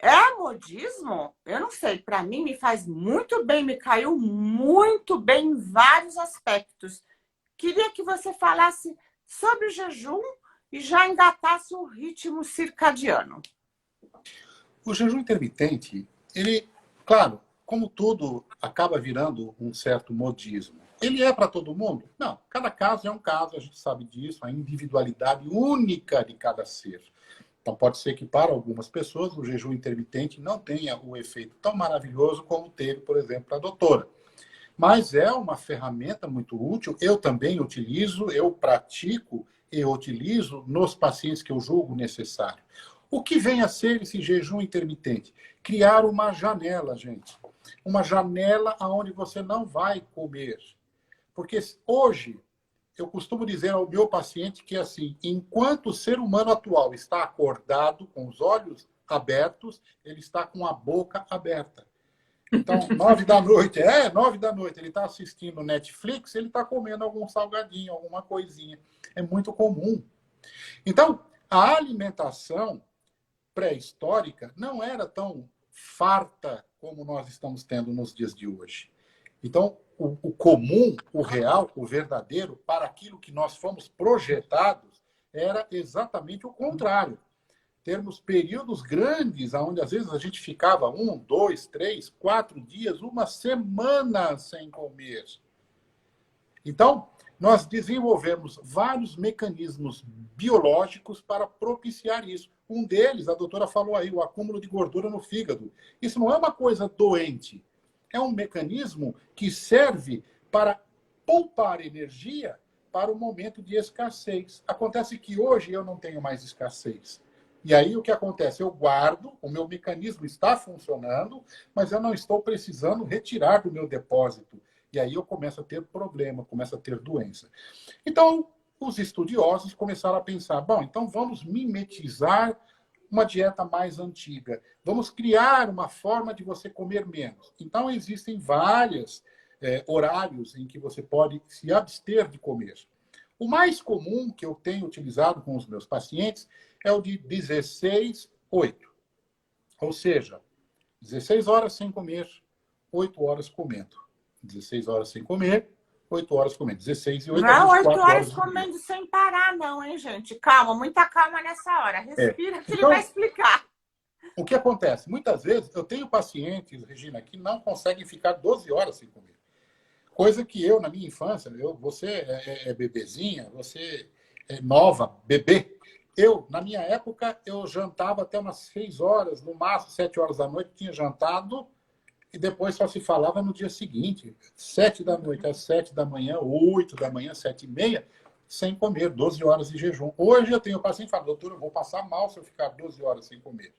É modismo? Eu não sei. Para mim, me faz muito bem, me caiu muito bem em vários aspectos. Queria que você falasse sobre o jejum e já engatasse o ritmo circadiano. O jejum intermitente, ele, claro, como tudo, acaba virando um certo modismo. Ele é para todo mundo? Não. Cada caso é um caso, a gente sabe disso, a individualidade única de cada ser. Então, pode ser que para algumas pessoas o jejum intermitente não tenha o efeito tão maravilhoso como teve, por exemplo, para a doutora. Mas é uma ferramenta muito útil. Eu também utilizo, eu pratico e utilizo nos pacientes que eu julgo necessário. O que vem a ser esse jejum intermitente? Criar uma janela, gente. Uma janela onde você não vai comer. Porque hoje, eu costumo dizer ao meu paciente que, assim, enquanto o ser humano atual está acordado, com os olhos abertos, ele está com a boca aberta. Então, 9 da noite, 9 da noite, ele está assistindo Netflix, ele está comendo algum salgadinho, alguma coisinha. É muito comum. Então, a alimentação, pré-histórica não era tão farta como nós estamos tendo nos dias de hoje. Então, o comum, o real, o verdadeiro, para aquilo que nós fomos projetados, era exatamente o contrário. Termos períodos grandes, onde às vezes a gente ficava 1, 2, 3, 4 dias, uma semana sem comer. Então, nós desenvolvemos vários mecanismos biológicos para propiciar isso. Um deles, a doutora falou aí, o acúmulo de gordura no fígado. Isso não é uma coisa doente. É um mecanismo que serve para poupar energia para o momento de escassez. Acontece que hoje eu não tenho mais escassez. E aí o que acontece? Eu guardo, o meu mecanismo está funcionando, mas eu não estou precisando retirar do meu depósito. E aí eu começo a ter problema, começo a ter doença. Então, os estudiosos começaram a pensar, bom, então vamos mimetizar uma dieta mais antiga. Vamos criar uma forma de você comer menos. Então, existem vários horários em que você pode se abster de comer. O mais comum que eu tenho utilizado com os meus pacientes é o de 16/8. Ou seja, 16 horas sem comer, 8 horas comendo. 16 horas sem comer, 8 horas comendo. 16 e 8 Não, 8 24 horas horas comendo sem parar, não, hein, gente? Calma, muita calma nessa hora. Respira que ele vai explicar. O que acontece? Muitas vezes eu tenho pacientes, Regina, que não conseguem ficar 12 horas sem comer. Coisa que eu, na minha infância, você é bebezinha, você é nova, bebê. Eu, na minha época, eu jantava até umas 6 horas, no máximo 7 horas da noite, tinha jantado e depois só se falava no dia seguinte. 7 da noite às 7 da manhã, 8 da manhã, 7h30, sem comer, 12 horas de jejum. Hoje eu tenho paciente que fala, doutor, eu vou passar mal se eu ficar 12 horas sem comer.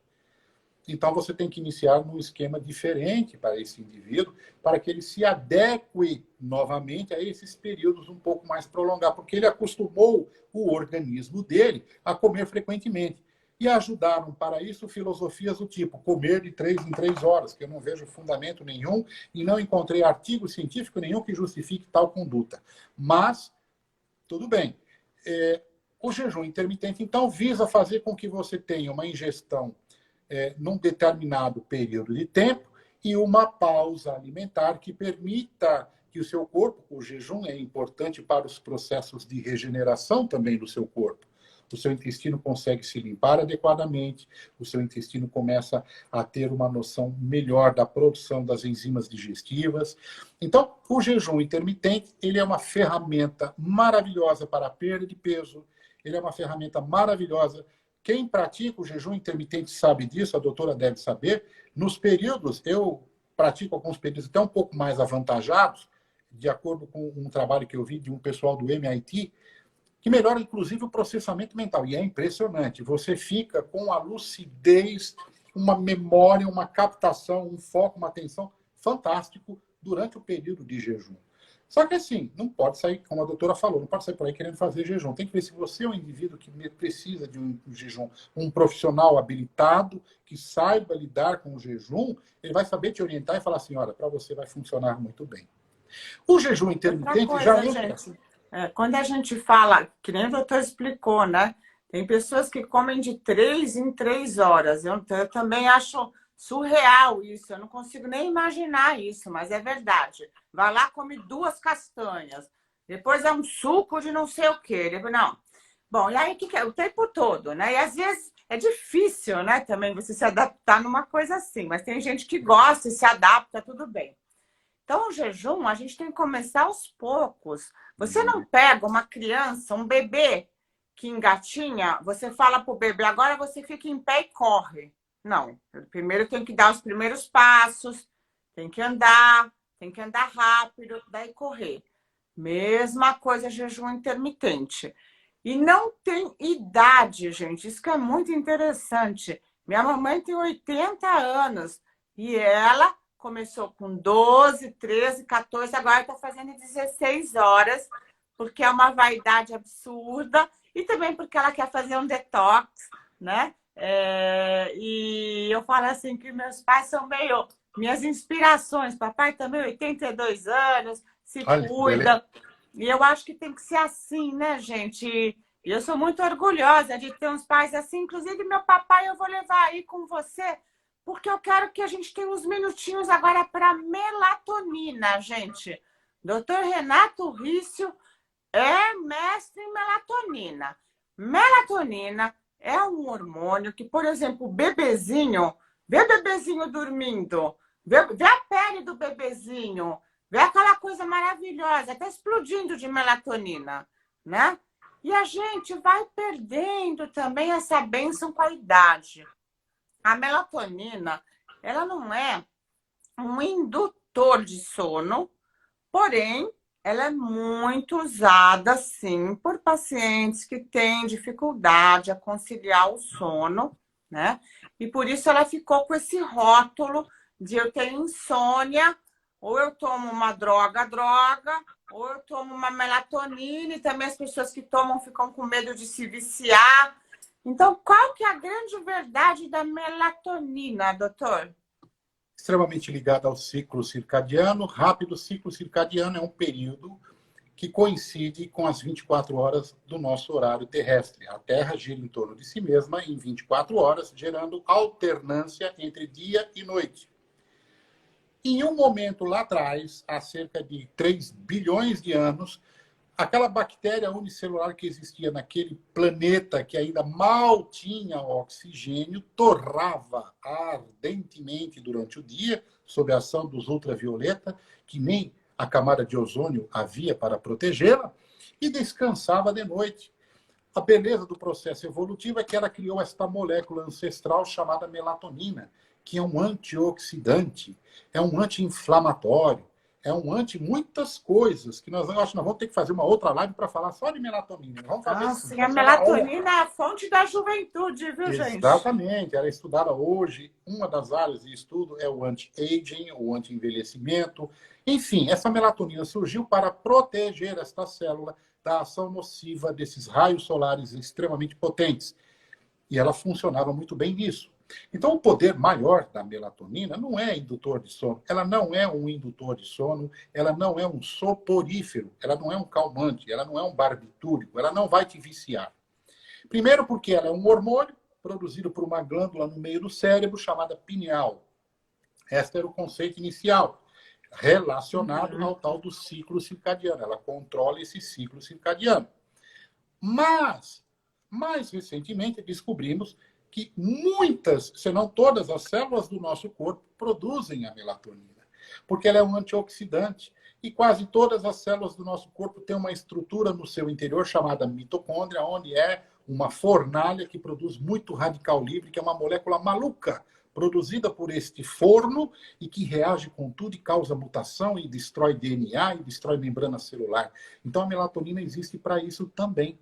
Então, você tem que iniciar num esquema diferente para esse indivíduo, para que ele se adeque novamente a esses períodos um pouco mais prolongados, porque ele acostumou o organismo dele a comer frequentemente. E ajudaram para isso filosofias do tipo comer de 3 em 3 horas, que eu não vejo fundamento nenhum e não encontrei artigo científico nenhum que justifique tal conduta. Mas, tudo bem. O jejum intermitente, então, visa fazer com que você tenha uma ingestão num determinado período de tempo e uma pausa alimentar que permita que o seu corpo, o jejum é importante para os processos de regeneração também do seu corpo. O seu intestino consegue se limpar adequadamente, o seu intestino começa a ter uma noção melhor da produção das enzimas digestivas. Então, o jejum intermitente, ele é uma ferramenta maravilhosa para a perda de peso, ele é uma ferramenta maravilhosa. Quem pratica o jejum intermitente sabe disso, a doutora deve saber. Nos períodos, eu pratico alguns períodos até um pouco mais avantajados, de acordo com um trabalho que eu vi de um pessoal do MIT, que melhora, inclusive, o processamento mental. E é impressionante. Você fica com a lucidez, uma memória, uma captação, um foco, uma atenção fantástico durante o período de jejum. Só que assim, não pode sair, como a doutora falou, não pode sair por aí querendo fazer jejum. Tem que ver se você é um indivíduo que precisa de um jejum, um profissional habilitado, que saiba lidar com o jejum, ele vai saber te orientar e falar assim, olha, para você vai funcionar muito bem. O jejum intermitente já entra... Gente, quando a gente fala, que nem o doutor explicou, né? Tem pessoas que comem de 3 em 3 horas. Eu também acho surreal isso, eu não consigo nem imaginar isso, mas é verdade. Vai lá, come 2 castanhas, depois é um suco de não sei o quê. Não. Bom, e aí que é? O tempo todo, né? E às vezes é difícil, né, também você se adaptar numa coisa assim, mas tem gente que gosta e se adapta, tudo bem. Então, o jejum, a gente tem que começar aos poucos. Você não pega uma criança, um bebê que engatinha, você fala para o bebê, agora você fica em pé e corre. Não, primeiro tem que dar os primeiros passos, tem que andar rápido, daí correr. Mesma coisa, jejum intermitente. E não tem idade, gente, isso que é muito interessante. Minha mamãe tem 80 anos e ela começou com 12, 13, 14, agora está fazendo 16 horas, porque é uma vaidade absurda e também porque ela quer fazer um detox, né? E eu falo assim que meus pais são meio... Minhas inspirações, papai também 82 anos, se cuida. E eu acho que tem que ser assim, né, gente? E eu sou muito orgulhosa de ter uns pais assim. Inclusive, meu papai eu vou levar aí com você, porque eu quero que a gente tenha uns minutinhos agora para melatonina, gente. Doutor Renato Rício é mestre em melatonina. Melatonina é um hormônio que, por exemplo, vê o bebezinho dormindo, vê a pele do bebezinho, vê aquela coisa maravilhosa, está explodindo de melatonina, né? E a gente vai perdendo também essa bênção com a idade. A melatonina, ela não é um indutor de sono, porém, ela é muito usada, sim, por pacientes que têm dificuldade a conciliar o sono, né? E por isso ela ficou com esse rótulo de eu tenho insônia, ou eu tomo uma droga, ou eu tomo uma melatonina, e também as pessoas que tomam ficam com medo de se viciar. Então, qual que é a grande verdade da melatonina, doutor? Extremamente ligada ao ciclo circadiano. Rápido, ciclo circadiano é um período que coincide com as 24 horas do nosso horário terrestre. A Terra gira em torno de si mesma em 24 horas, gerando alternância entre dia e noite. Em um momento lá atrás, há cerca de 3 bilhões de anos, aquela bactéria unicelular que existia naquele planeta que ainda mal tinha oxigênio, torrava ardentemente durante o dia, sob a ação dos ultravioleta, que nem a camada de ozônio havia para protegê-la, e descansava de noite. A beleza do processo evolutivo é que ela criou esta molécula ancestral chamada melatonina, que é um antioxidante, é um anti-inflamatório, é um anti muitas coisas, que nós acho que nós vamos ter que fazer uma outra live para falar só de melatonina. Vamos fazer sim, Nossa, e a vai ser uma melatonina honra. é a fonte da juventude, viu, gente? Exatamente, ela é estudada hoje. Uma das áreas de estudo é o anti-aging, o anti-envelhecimento. Enfim, essa melatonina surgiu para proteger esta célula da ação nociva desses raios solares extremamente potentes. E ela funcionava muito bem nisso. Então, o poder maior da melatonina não é indutor de sono. Ela não é um indutor de sono, ela não é um soporífero, ela não é um calmante, ela não é um barbitúrico, ela não vai te viciar. Primeiro porque ela é um hormônio produzido por uma glândula no meio do cérebro chamada pineal. Este era o conceito inicial, relacionado ao tal do ciclo circadiano. Ela controla esse ciclo circadiano. Mas, mais recentemente, descobrimos que muitas, se não todas, as células do nosso corpo produzem a melatonina, porque ela é um antioxidante. E quase todas as células do nosso corpo têm uma estrutura no seu interior chamada mitocôndria, onde é uma fornalha que produz muito radical livre, que é uma molécula maluca, produzida por este forno e que reage com tudo e causa mutação e destrói DNA e destrói membrana celular. Então a melatonina existe para isso também.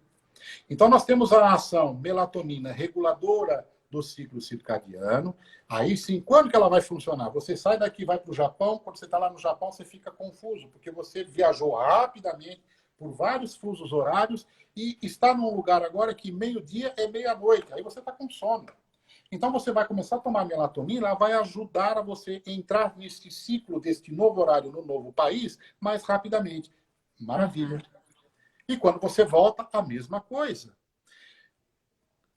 Então, nós temos a ação melatonina reguladora do ciclo circadiano. Aí sim, quando que ela vai funcionar? Você sai daqui, vai para o Japão. Quando você está lá no Japão, você fica confuso, porque você viajou rapidamente por vários fusos horários e está num lugar agora que meio-dia é meia-noite. Aí você está com sono. Então, você vai começar a tomar melatonina, ela vai ajudar a você entrar nesse ciclo deste novo horário no novo país mais rapidamente. Maravilha. E quando você volta, a mesma coisa.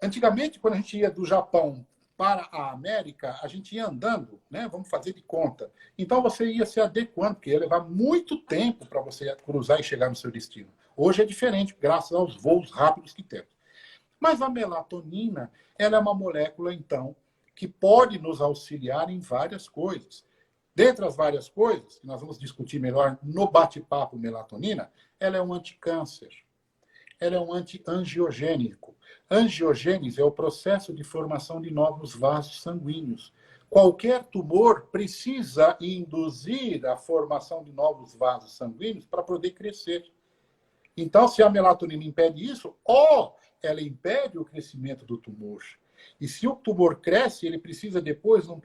Antigamente, quando a gente ia do Japão para a América, a gente ia andando, né? Vamos fazer de conta. Então você ia se adequando, porque ia levar muito tempo para você cruzar e chegar no seu destino. Hoje é diferente, graças aos voos rápidos que temos. Mas a melatonina, ela é uma molécula, então, que pode nos auxiliar em várias coisas. Dentre as várias coisas, que nós vamos discutir melhor no bate-papo melatonina, ela é um anticâncer. Ela é um anti-angiogênico. Angiogênese é o processo de formação de novos vasos sanguíneos. Qualquer tumor precisa induzir a formação de novos vasos sanguíneos para poder crescer. Então, se a melatonina impede isso, ou ela impede o crescimento do tumor. E se o tumor cresce, ele precisa depois, num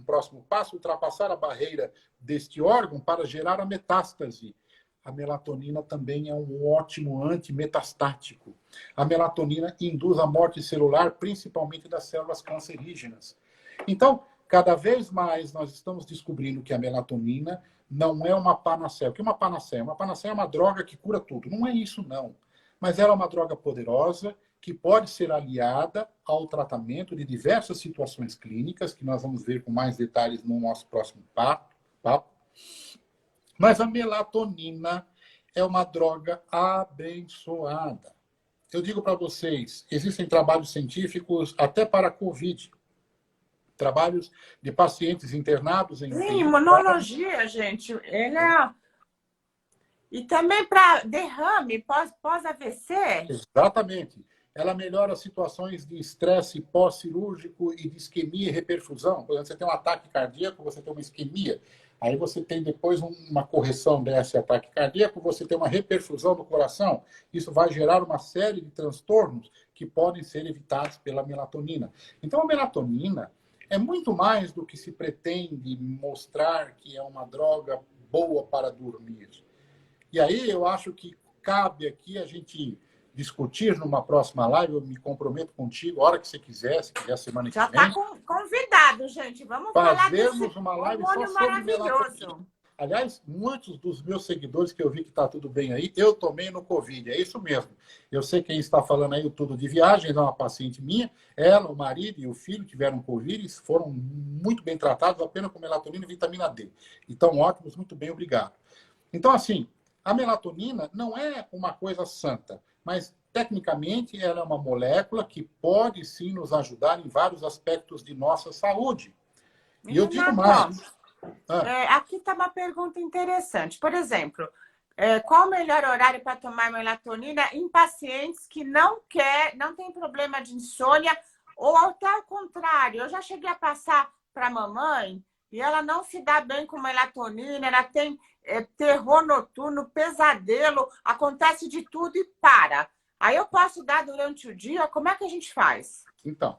próximo passo, ultrapassar a barreira deste órgão para gerar a metástase. A melatonina também é um ótimo antimetastático. A melatonina induz a morte celular, principalmente das células cancerígenas. Então, cada vez mais nós estamos descobrindo que a melatonina não é uma panaceia. O que é uma panaceia? Uma panaceia é uma droga que cura tudo. Não é isso, não. mas ela é uma droga poderosa que pode ser aliada ao tratamento de diversas situações clínicas, que nós vamos ver com mais detalhes no nosso próximo papo. Mas a melatonina é uma droga abençoada. Eu digo para vocês, existem trabalhos científicos até para a Covid. Trabalhos de pacientes internados em Sim, UTI. imunologia, gente, ele é... E também para derrame, pós-AVC. Exatamente. Ela melhora situações de estresse pós-cirúrgico e de isquemia e reperfusão. Por exemplo, você tem um ataque cardíaco, você tem uma isquemia. Aí você tem depois uma correção desse ataque cardíaco, você tem uma reperfusão no coração. Isso vai gerar uma série de transtornos que podem ser evitados pela melatonina. Então, a melatonina é muito mais do que se pretende mostrar que é uma droga boa para dormir. E aí eu acho que cabe aqui a gente discutir numa próxima live. Eu me comprometo contigo, a hora que você quiser, se quiser semana que Já vem. está convidado, gente. Vamos falar Fazermos desse uma live só hormônio sobre melatonina. maravilhoso. Aliás, muitos dos meus seguidores que eu vi que está tudo bem aí, eu tomei no Covid. É isso mesmo. Eu sei quem está falando aí o Tudo de Viagens, é uma paciente minha. Ela, o marido e o filho tiveram Covid e foram muito bem tratados apenas com melatonina e vitamina D. Então, ótimos, muito bem, obrigado. Então, assim, a melatonina não é uma coisa santa, mas tecnicamente ela é uma molécula que pode sim nos ajudar em vários aspectos de nossa saúde. E eu digo mais. Aqui está uma pergunta interessante. Por exemplo, qual o melhor horário para tomar melatonina em pacientes que não tem problema de insônia ou até ao contrário? Eu já cheguei a passar para a mamãe e ela não se dá bem com melatonina, ela tem terror noturno, pesadelo, acontece de tudo e para. Aí eu posso dar durante o dia? Como é que a gente faz? Então,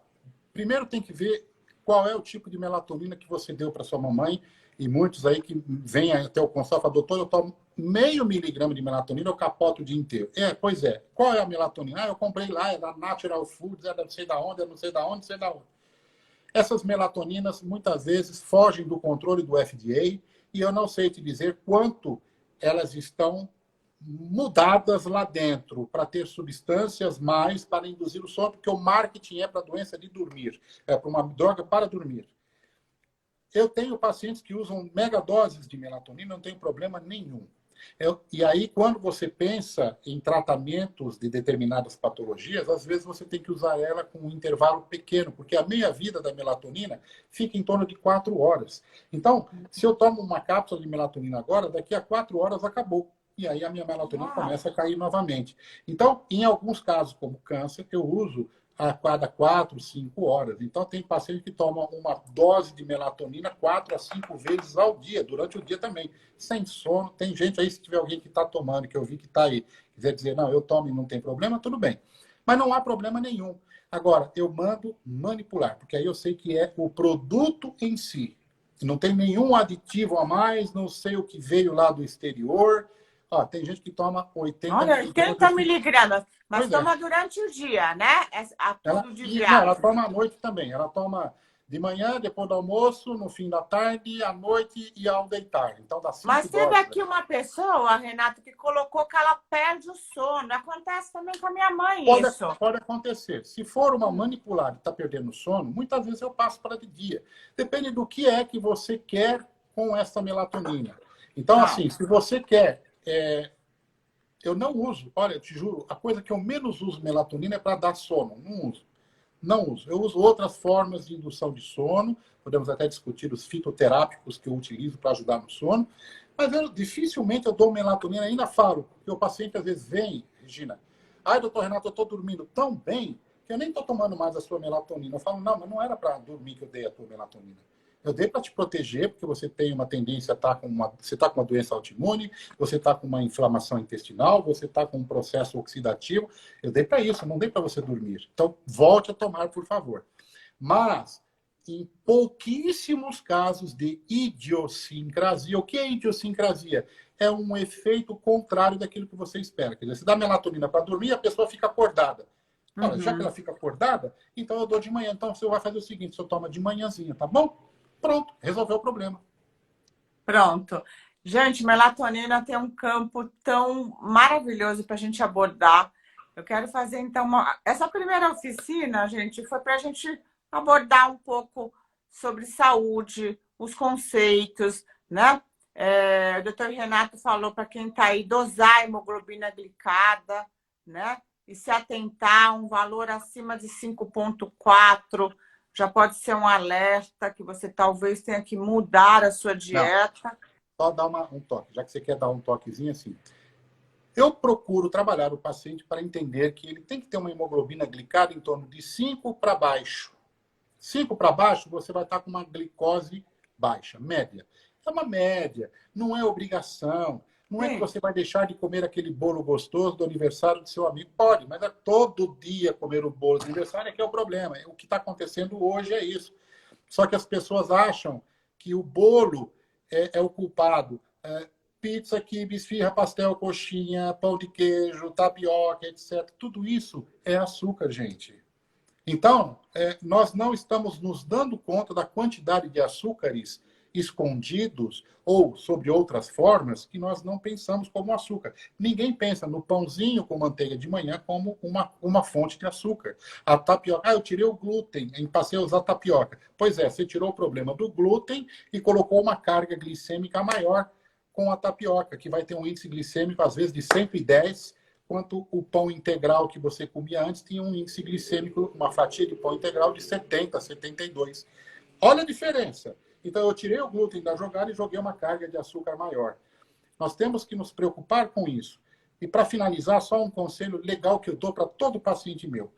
primeiro tem que ver qual é o tipo de melatonina que você deu para sua mamãe. E muitos aí que vêm até o consultório e falam, doutor, eu tomo meio miligrama de melatonina, eu capoto o dia inteiro. Pois é. Qual é a melatonina? Eu comprei lá, é da Natural Foods, é da não sei da onde, é não sei da onde, não sei da onde. Essas melatoninas, muitas vezes, fogem do controle do FDA e eu não sei te dizer quanto elas estão mudadas lá dentro para ter substâncias mais para induzir o sono, porque o marketing é para doença de dormir, é para uma droga para dormir. Eu tenho pacientes que usam megadoses de melatonina, não tem problema nenhum. E aí, quando você pensa em tratamentos de determinadas patologias, às vezes você tem que usar ela com um intervalo pequeno, porque a meia-vida da melatonina fica em torno de 4 horas. Então, se eu tomo uma cápsula de melatonina agora, daqui a 4 horas acabou. E aí a minha melatonina começa a cair novamente. Então, em alguns casos, como câncer, eu uso a cada 4, 5 horas. Então, tem paciente que toma uma dose de melatonina 4 a 5 vezes ao dia, durante o dia também, sem sono. Tem gente aí, se tiver alguém que está tomando, que eu vi que está aí, quiser dizer, não, eu tomo e não tem problema, tudo bem. Mas não há problema nenhum. Agora, eu mando manipular, porque aí eu sei que é o produto em si. Não tem nenhum aditivo a mais, não sei o que veio lá do exterior. Tem gente que toma 80 Olha, 80 miligramas, mas toma durante o dia, né? Tudo de viagem. viagem. Não, ela toma à noite também. Ela toma de manhã, depois do almoço, no fim da tarde, à noite e ao deitar. Então dá 5 Mas teve doses. aqui uma pessoa, Renato, que colocou que ela perde o sono. Acontece também com a minha mãe isso. Pode acontecer. Se for uma manipulada e está perdendo o sono, muitas vezes eu passo para de dia. Depende do que é que você quer com essa melatonina. Então, assim, se você quer... eu não uso, olha, eu te juro, a coisa que eu menos uso melatonina é para dar sono. Não uso. Não uso. Eu uso outras formas de indução de sono. Podemos até discutir os fitoterápicos que eu utilizo para ajudar no sono. Mas dificilmente eu dou melatonina, ainda falo, porque o paciente às vezes vem, Regina, doutor Renato, eu estou dormindo tão bem que eu nem estou tomando mais a sua melatonina. Eu falo, não, mas não era para dormir que eu dei a tua melatonina. Eu dei para te proteger, porque você tem uma tendência a estar com você está com uma doença autoimune, você está com uma inflamação intestinal, você está com um processo oxidativo. Eu dei para isso, não dei para você dormir. Então, volte a tomar, por favor. Mas, em pouquíssimos casos de idiosincrasia, o que é idiosincrasia? É um efeito contrário daquilo que você espera. Quer dizer, se dá melatonina para dormir, a pessoa fica acordada. Já que ela fica acordada, então eu dou de manhã. Então, você vai fazer o seguinte, você toma de manhãzinha, tá bom? Pronto, resolveu o problema. Pronto. Gente, melatonina tem um campo tão maravilhoso para a gente abordar. Eu quero fazer, então, essa primeira oficina, gente, foi para a gente abordar um pouco sobre saúde, os conceitos, né? O doutor Renato falou para quem está aí dosar a hemoglobina glicada, né? E se atentar a um valor acima de 5,4, já pode ser um alerta que você talvez tenha que mudar a sua Não, dieta. só dar um toque, já que você quer dar um toquezinho assim. Eu procuro trabalhar o paciente para entender que ele tem que ter uma hemoglobina glicada em torno de 5 para baixo. 5 para baixo, você vai estar com uma glicose baixa, média. É uma média, não é obrigação. Não é que Sim. você vai deixar de comer aquele bolo gostoso do aniversário do seu amigo. Pode, mas é todo dia comer o bolo do aniversário é que é o problema. O que está acontecendo hoje é isso. Só que as pessoas acham que o bolo é o culpado. Pizza, quibe, esfirra, pastel, coxinha, pão de queijo, tapioca, etc. Tudo isso é açúcar, gente. Então, nós não estamos nos dando conta da quantidade de açúcares escondidos ou sobre outras formas que nós não pensamos como açúcar. Ninguém pensa no pãozinho com manteiga de manhã como uma fonte de açúcar. A tapioca, eu tirei o glúten e passei a usar tapioca. Pois é, você tirou o problema do glúten e colocou uma carga glicêmica maior com a tapioca, que vai ter um índice glicêmico, às vezes, de 110, quanto o pão integral que você comia antes tinha um índice glicêmico, uma fatia de pão integral de 70, 72. Olha a diferença. Então, eu tirei o glúten da jogada e joguei uma carga de açúcar maior. Nós temos que nos preocupar com isso. E, para finalizar, só um conselho legal que eu dou para todo paciente meu.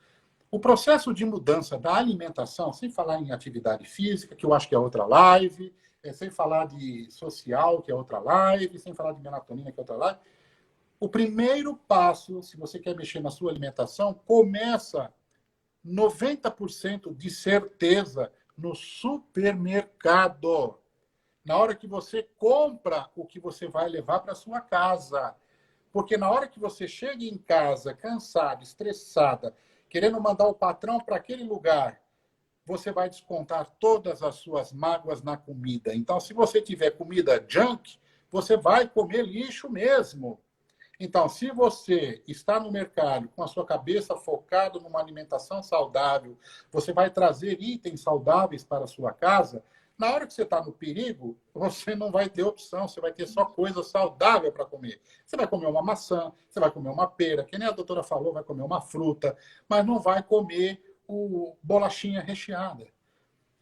O processo de mudança da alimentação, sem falar em atividade física, que eu acho que é outra live, sem falar de social, que é outra live, sem falar de melatonina, que é outra live, o primeiro passo, se você quer mexer na sua alimentação, começa 90% de certeza no supermercado. Na hora que você compra o que você vai levar para sua casa. Porque na hora que você chega em casa, cansada, estressada, querendo mandar o patrão para aquele lugar, você vai descontar todas as suas mágoas na comida. Então, se você tiver comida junk, você vai comer lixo mesmo. Então, se você está no mercado com a sua cabeça focada numa alimentação saudável, você vai trazer itens saudáveis para a sua casa. Na hora que você está no perigo, você não vai ter opção, você vai ter só coisa saudável para comer. Você vai comer uma maçã, você vai comer uma pera, que nem a doutora falou, vai comer uma fruta, mas não vai comer o bolachinha recheada.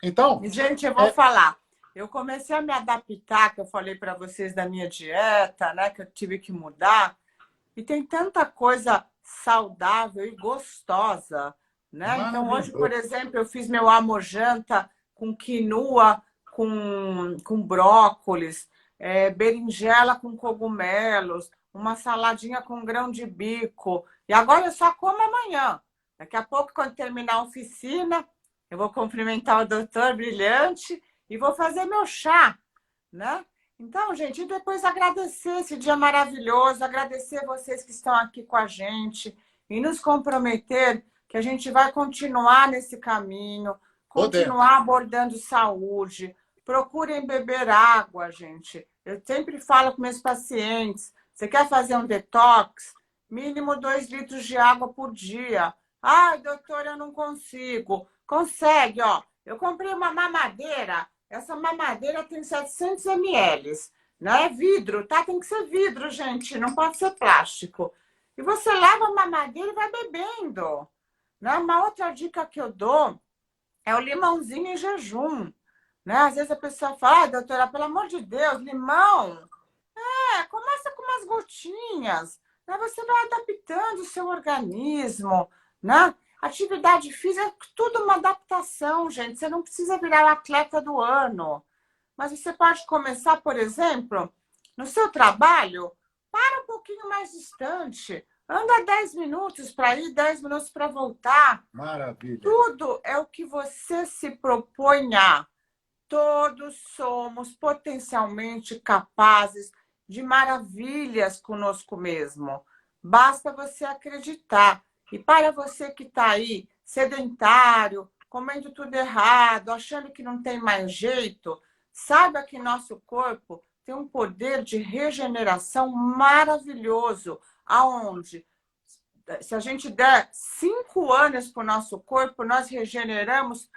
Então, Gente, eu vou falar. Eu comecei a me adaptar, que eu falei para vocês da minha dieta, né, que eu tive que mudar. E tem tanta coisa saudável e gostosa, né? Então, hoje, por maravilhoso. exemplo, eu fiz meu almojanta com quinoa, com brócolis, berinjela com cogumelos, uma saladinha com grão de bico. E agora eu só como amanhã. Daqui a pouco, quando terminar a oficina, eu vou cumprimentar o doutor brilhante e vou fazer meu chá, né? Então, gente, e depois agradecer esse dia maravilhoso, agradecer vocês que estão aqui com a gente e nos comprometer que a gente vai continuar nesse caminho, Podemos. continuar abordando saúde. Procurem beber água, gente. Eu sempre falo com meus pacientes: você quer fazer um detox? Mínimo 2 litros de água por dia. Ai, doutora, eu não consigo. Consegue, ó. Eu comprei uma mamadeira. Essa mamadeira tem 700 ml. Não é vidro, tá? Tem que ser vidro, gente. Não pode ser plástico. E você leva a mamadeira e vai bebendo. Né? Uma outra dica que eu dou é o limãozinho em jejum. Né? Às vezes a pessoa fala: doutora, pelo amor de Deus, limão. Começa com umas gotinhas. Né? Você vai adaptando o seu organismo. Né? Atividade física é tudo uma adaptação, gente. Você não precisa virar o atleta do ano. Mas você pode começar, por exemplo, no seu trabalho, para um pouquinho mais distante. Anda 10 minutos para ir, 10 minutos para voltar. Maravilha. Tudo é o que você se proponha. Todos somos potencialmente capazes de maravilhas conosco mesmo. Basta você acreditar. E para você que está aí, sedentário, comendo tudo errado, achando que não tem mais jeito, saiba que nosso corpo tem um poder de regeneração maravilhoso, aonde se a gente der 5 anos para o nosso corpo, nós regeneramos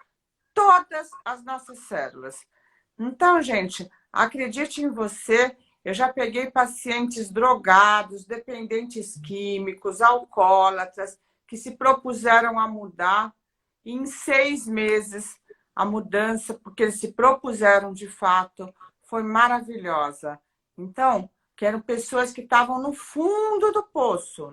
todas as nossas células. Então, gente, acredite em você. Eu já peguei pacientes drogados, dependentes químicos, alcoólatras, que se propuseram a mudar. E em 6 meses, a mudança, porque eles se propuseram de fato, foi maravilhosa. Então, que eram pessoas que estavam no fundo do poço,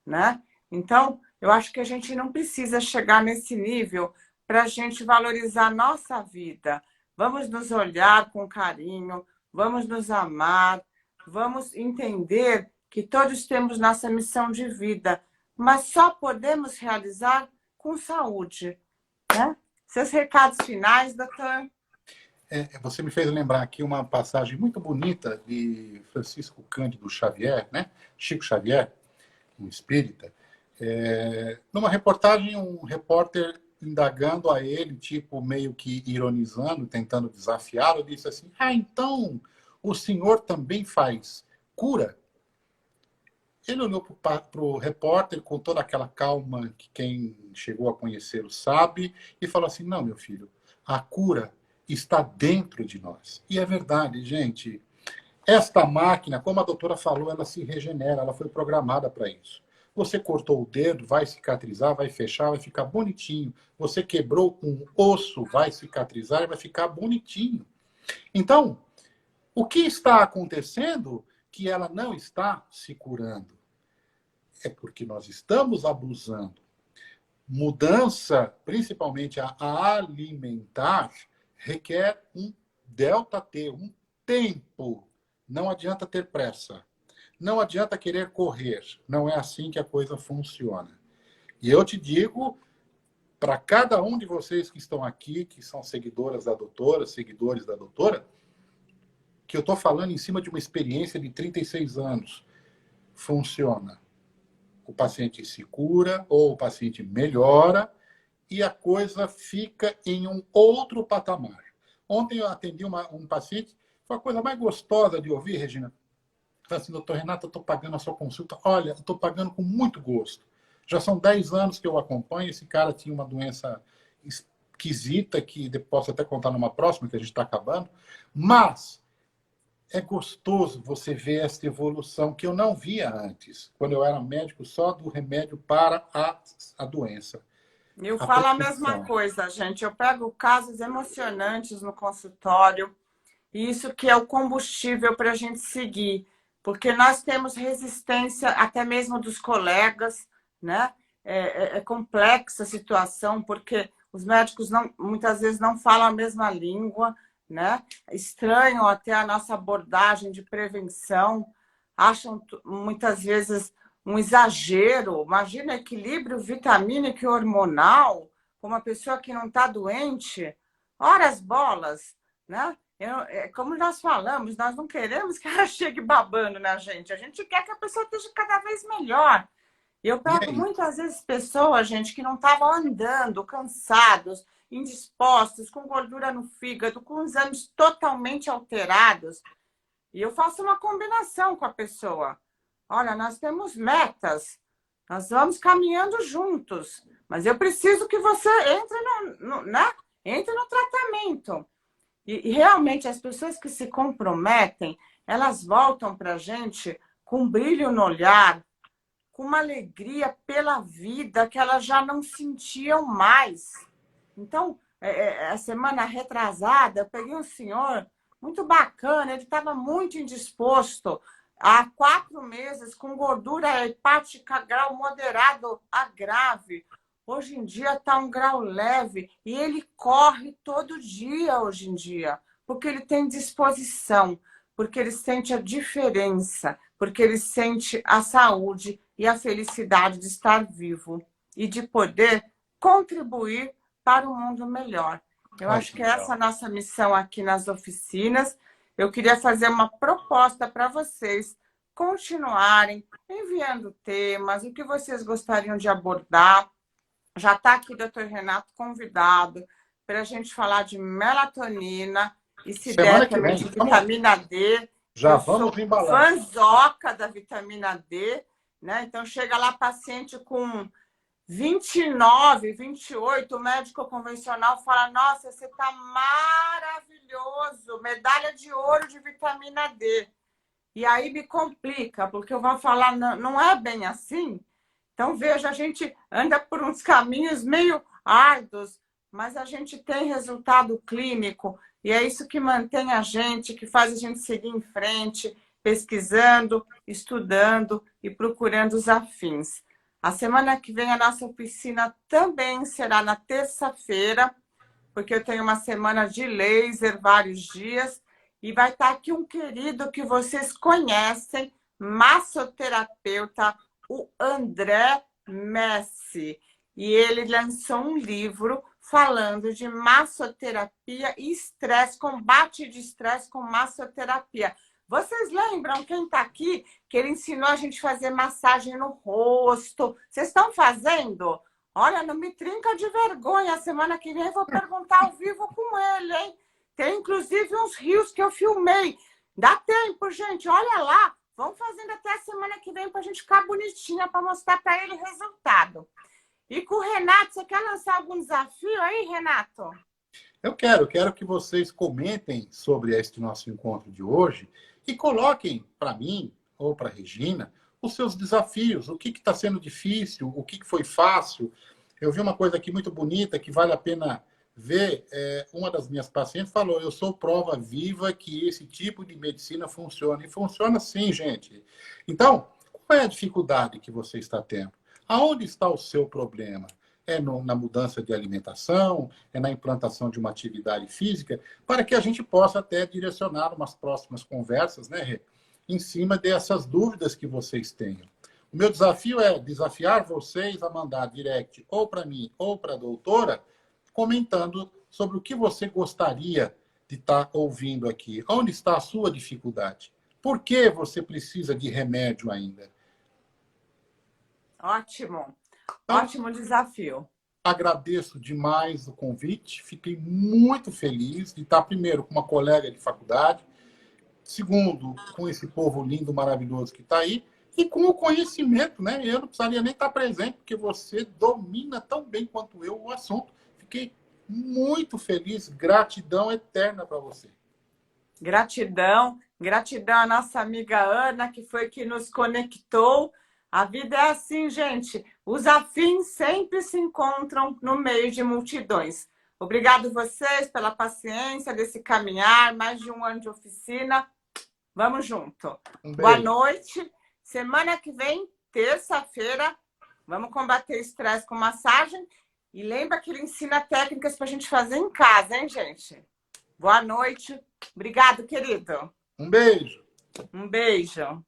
né? Então, eu acho que a gente não precisa chegar nesse nível para a gente valorizar a nossa vida. Vamos nos olhar com carinho, vamos nos amar, vamos entender que todos temos nossa missão de vida, mas só podemos realizar com saúde, né? Seus recados finais, doutor? Você me fez lembrar aqui uma passagem muito bonita de Francisco Cândido Xavier, né? Chico Xavier, um espírita. Numa reportagem, um repórter indagando a ele, tipo, meio que ironizando, tentando desafiá-lo, disse assim: então o senhor também faz cura? Ele olhou para o repórter com toda aquela calma que quem chegou a conhecê-lo sabe e falou assim: não, meu filho, a cura está dentro de nós. E é verdade, gente. Esta máquina, como a doutora falou, ela se regenera, ela foi programada para isso. Você cortou o dedo, vai cicatrizar, vai fechar, vai ficar bonitinho. Você quebrou um osso, vai cicatrizar e vai ficar bonitinho. Então, o que está acontecendo que ela não está se curando? É porque nós estamos abusando. Mudança, principalmente a alimentar, requer um delta T, um tempo. Não adianta ter pressa. Não adianta querer correr. Não é assim que a coisa funciona. E eu te digo, para cada um de vocês que estão aqui, que são seguidoras da doutora, seguidores da doutora, que eu estou falando em cima de uma experiência de 36 anos. Funciona. O paciente se cura, ou o paciente melhora, e a coisa fica em um outro patamar. Ontem eu atendi um paciente, foi a coisa mais gostosa de ouvir, Regina. Falei assim: doutor Renato, eu estou pagando a sua consulta. Olha, eu estou pagando com muito gosto. Já são 10 anos que eu acompanho. Esse cara tinha uma doença esquisita, que posso até contar numa próxima, que a gente está acabando. Mas é gostoso você ver essa evolução que eu não via antes, quando eu era médico só do remédio para a doença. Eu A falo a mesma prevenção. coisa, gente. Eu pego casos emocionantes no consultório, e isso que é o combustível para a gente seguir, porque nós temos resistência até mesmo dos colegas, né? É complexa a situação, porque os médicos muitas vezes não falam a mesma língua, né? Estranham até a nossa abordagem de prevenção, acham muitas vezes um exagero. Imagina equilíbrio vitamínico e hormonal com uma pessoa que não está doente. Ora as bolas, né? Como nós falamos, nós não queremos que ela chegue babando na gente. A gente quer que a pessoa esteja cada vez melhor. Eu E pego aí? muitas vezes pessoas, gente, que não estavam andando, cansados, indispostos, com gordura no fígado, com os exames totalmente alterados. E eu faço uma combinação com a pessoa. Olha, nós temos metas, nós vamos caminhando juntos, mas eu preciso que você entre né? Entre no tratamento. E realmente as pessoas que se comprometem, elas voltam para a gente com um brilho no olhar, com uma alegria pela vida que elas já não sentiam mais. Então, a semana retrasada, eu peguei um senhor muito bacana, ele estava muito indisposto, há 4 meses, com gordura hepática grau moderado a grave. Hoje em dia está um grau leve e ele corre todo dia hoje em dia, porque ele tem disposição, porque ele sente a diferença, porque ele sente a saúde e a felicidade de estar vivo e de poder contribuir para um mundo melhor. Eu Ai, acho que que essa é a legal. nossa missão aqui nas oficinas. Eu queria fazer uma proposta para vocês continuarem enviando temas, o que vocês gostariam de abordar. Já está aqui o doutor Renato convidado para a gente falar de melatonina e, se der, Semana que também vem. de vitamina D, que Já eu vamos sou embalando. fãzoca da vitamina D, né? Então, chega lá paciente com 29, 28, o médico convencional fala, nossa, você está maravilhoso, medalha de ouro de vitamina D. E aí me complica, porque eu vou falar, não é bem assim. Então, veja, a gente anda por uns caminhos meio árduos, mas a gente tem resultado clínico, e é isso que mantém a gente, que faz a gente seguir em frente, pesquisando, estudando e procurando os afins. A semana que vem a nossa oficina também será na terça-feira, porque eu tenho uma semana de laser, vários dias, e vai estar aqui um querido que vocês conhecem, massoterapeuta, o André Messi. E ele lançou um livro falando de massoterapia e estresse, combate de estresse com massoterapia. Vocês lembram quem está aqui que ele ensinou a gente a fazer massagem no rosto? Vocês estão fazendo? Olha, não me trinca de vergonha. A semana que vem eu vou perguntar ao vivo com ele, hein? Tem inclusive uns rios que eu filmei. Dá tempo, gente. Olha lá. Vamos fazendo até a semana que vem para a gente ficar bonitinha, para mostrar para ele o resultado. E com o Renato, você quer lançar algum desafio aí, Renato? Eu quero que vocês comentem sobre este nosso encontro de hoje e coloquem para mim ou para a Regina os seus desafios, o que está sendo difícil, o que foi fácil. Eu vi uma coisa aqui muito bonita que vale a pena ver. Uma das minhas pacientes falou, eu sou prova viva que esse tipo de medicina funciona. E funciona sim, gente. Então, qual é a dificuldade que você está tendo? Aonde está o seu problema? É na mudança de alimentação, é na implantação de uma atividade física, para que a gente possa até direcionar umas próximas conversas, né, Rê, em cima dessas dúvidas que vocês tenham. O meu desafio é desafiar vocês a mandar direct ou para mim ou para a doutora, comentando sobre o que você gostaria de estar ouvindo aqui. Onde está a sua dificuldade? Por que você precisa de remédio ainda? Ótimo. Então, ótimo desafio. agradeço demais o convite. Fiquei muito feliz de estar, primeiro, com uma colega de faculdade, segundo, com esse povo lindo, maravilhoso que está aí, e com o conhecimento, né? Eu não precisaria nem estar presente, porque você domina tão bem quanto eu o assunto. Fiquei muito feliz. Gratidão eterna para você. Gratidão. Gratidão à nossa amiga Ana, que foi que nos conectou. A vida é assim, gente. Os afins sempre se encontram no meio de multidões. Obrigado vocês pela paciência desse caminhar, mais de um ano de oficina. Vamos junto. Boa noite. Semana que vem, terça-feira, vamos combater estresse com massagem. E lembra que ele ensina técnicas para a gente fazer em casa, hein, gente? Boa noite. Obrigado, querido. Um beijo. Um beijo.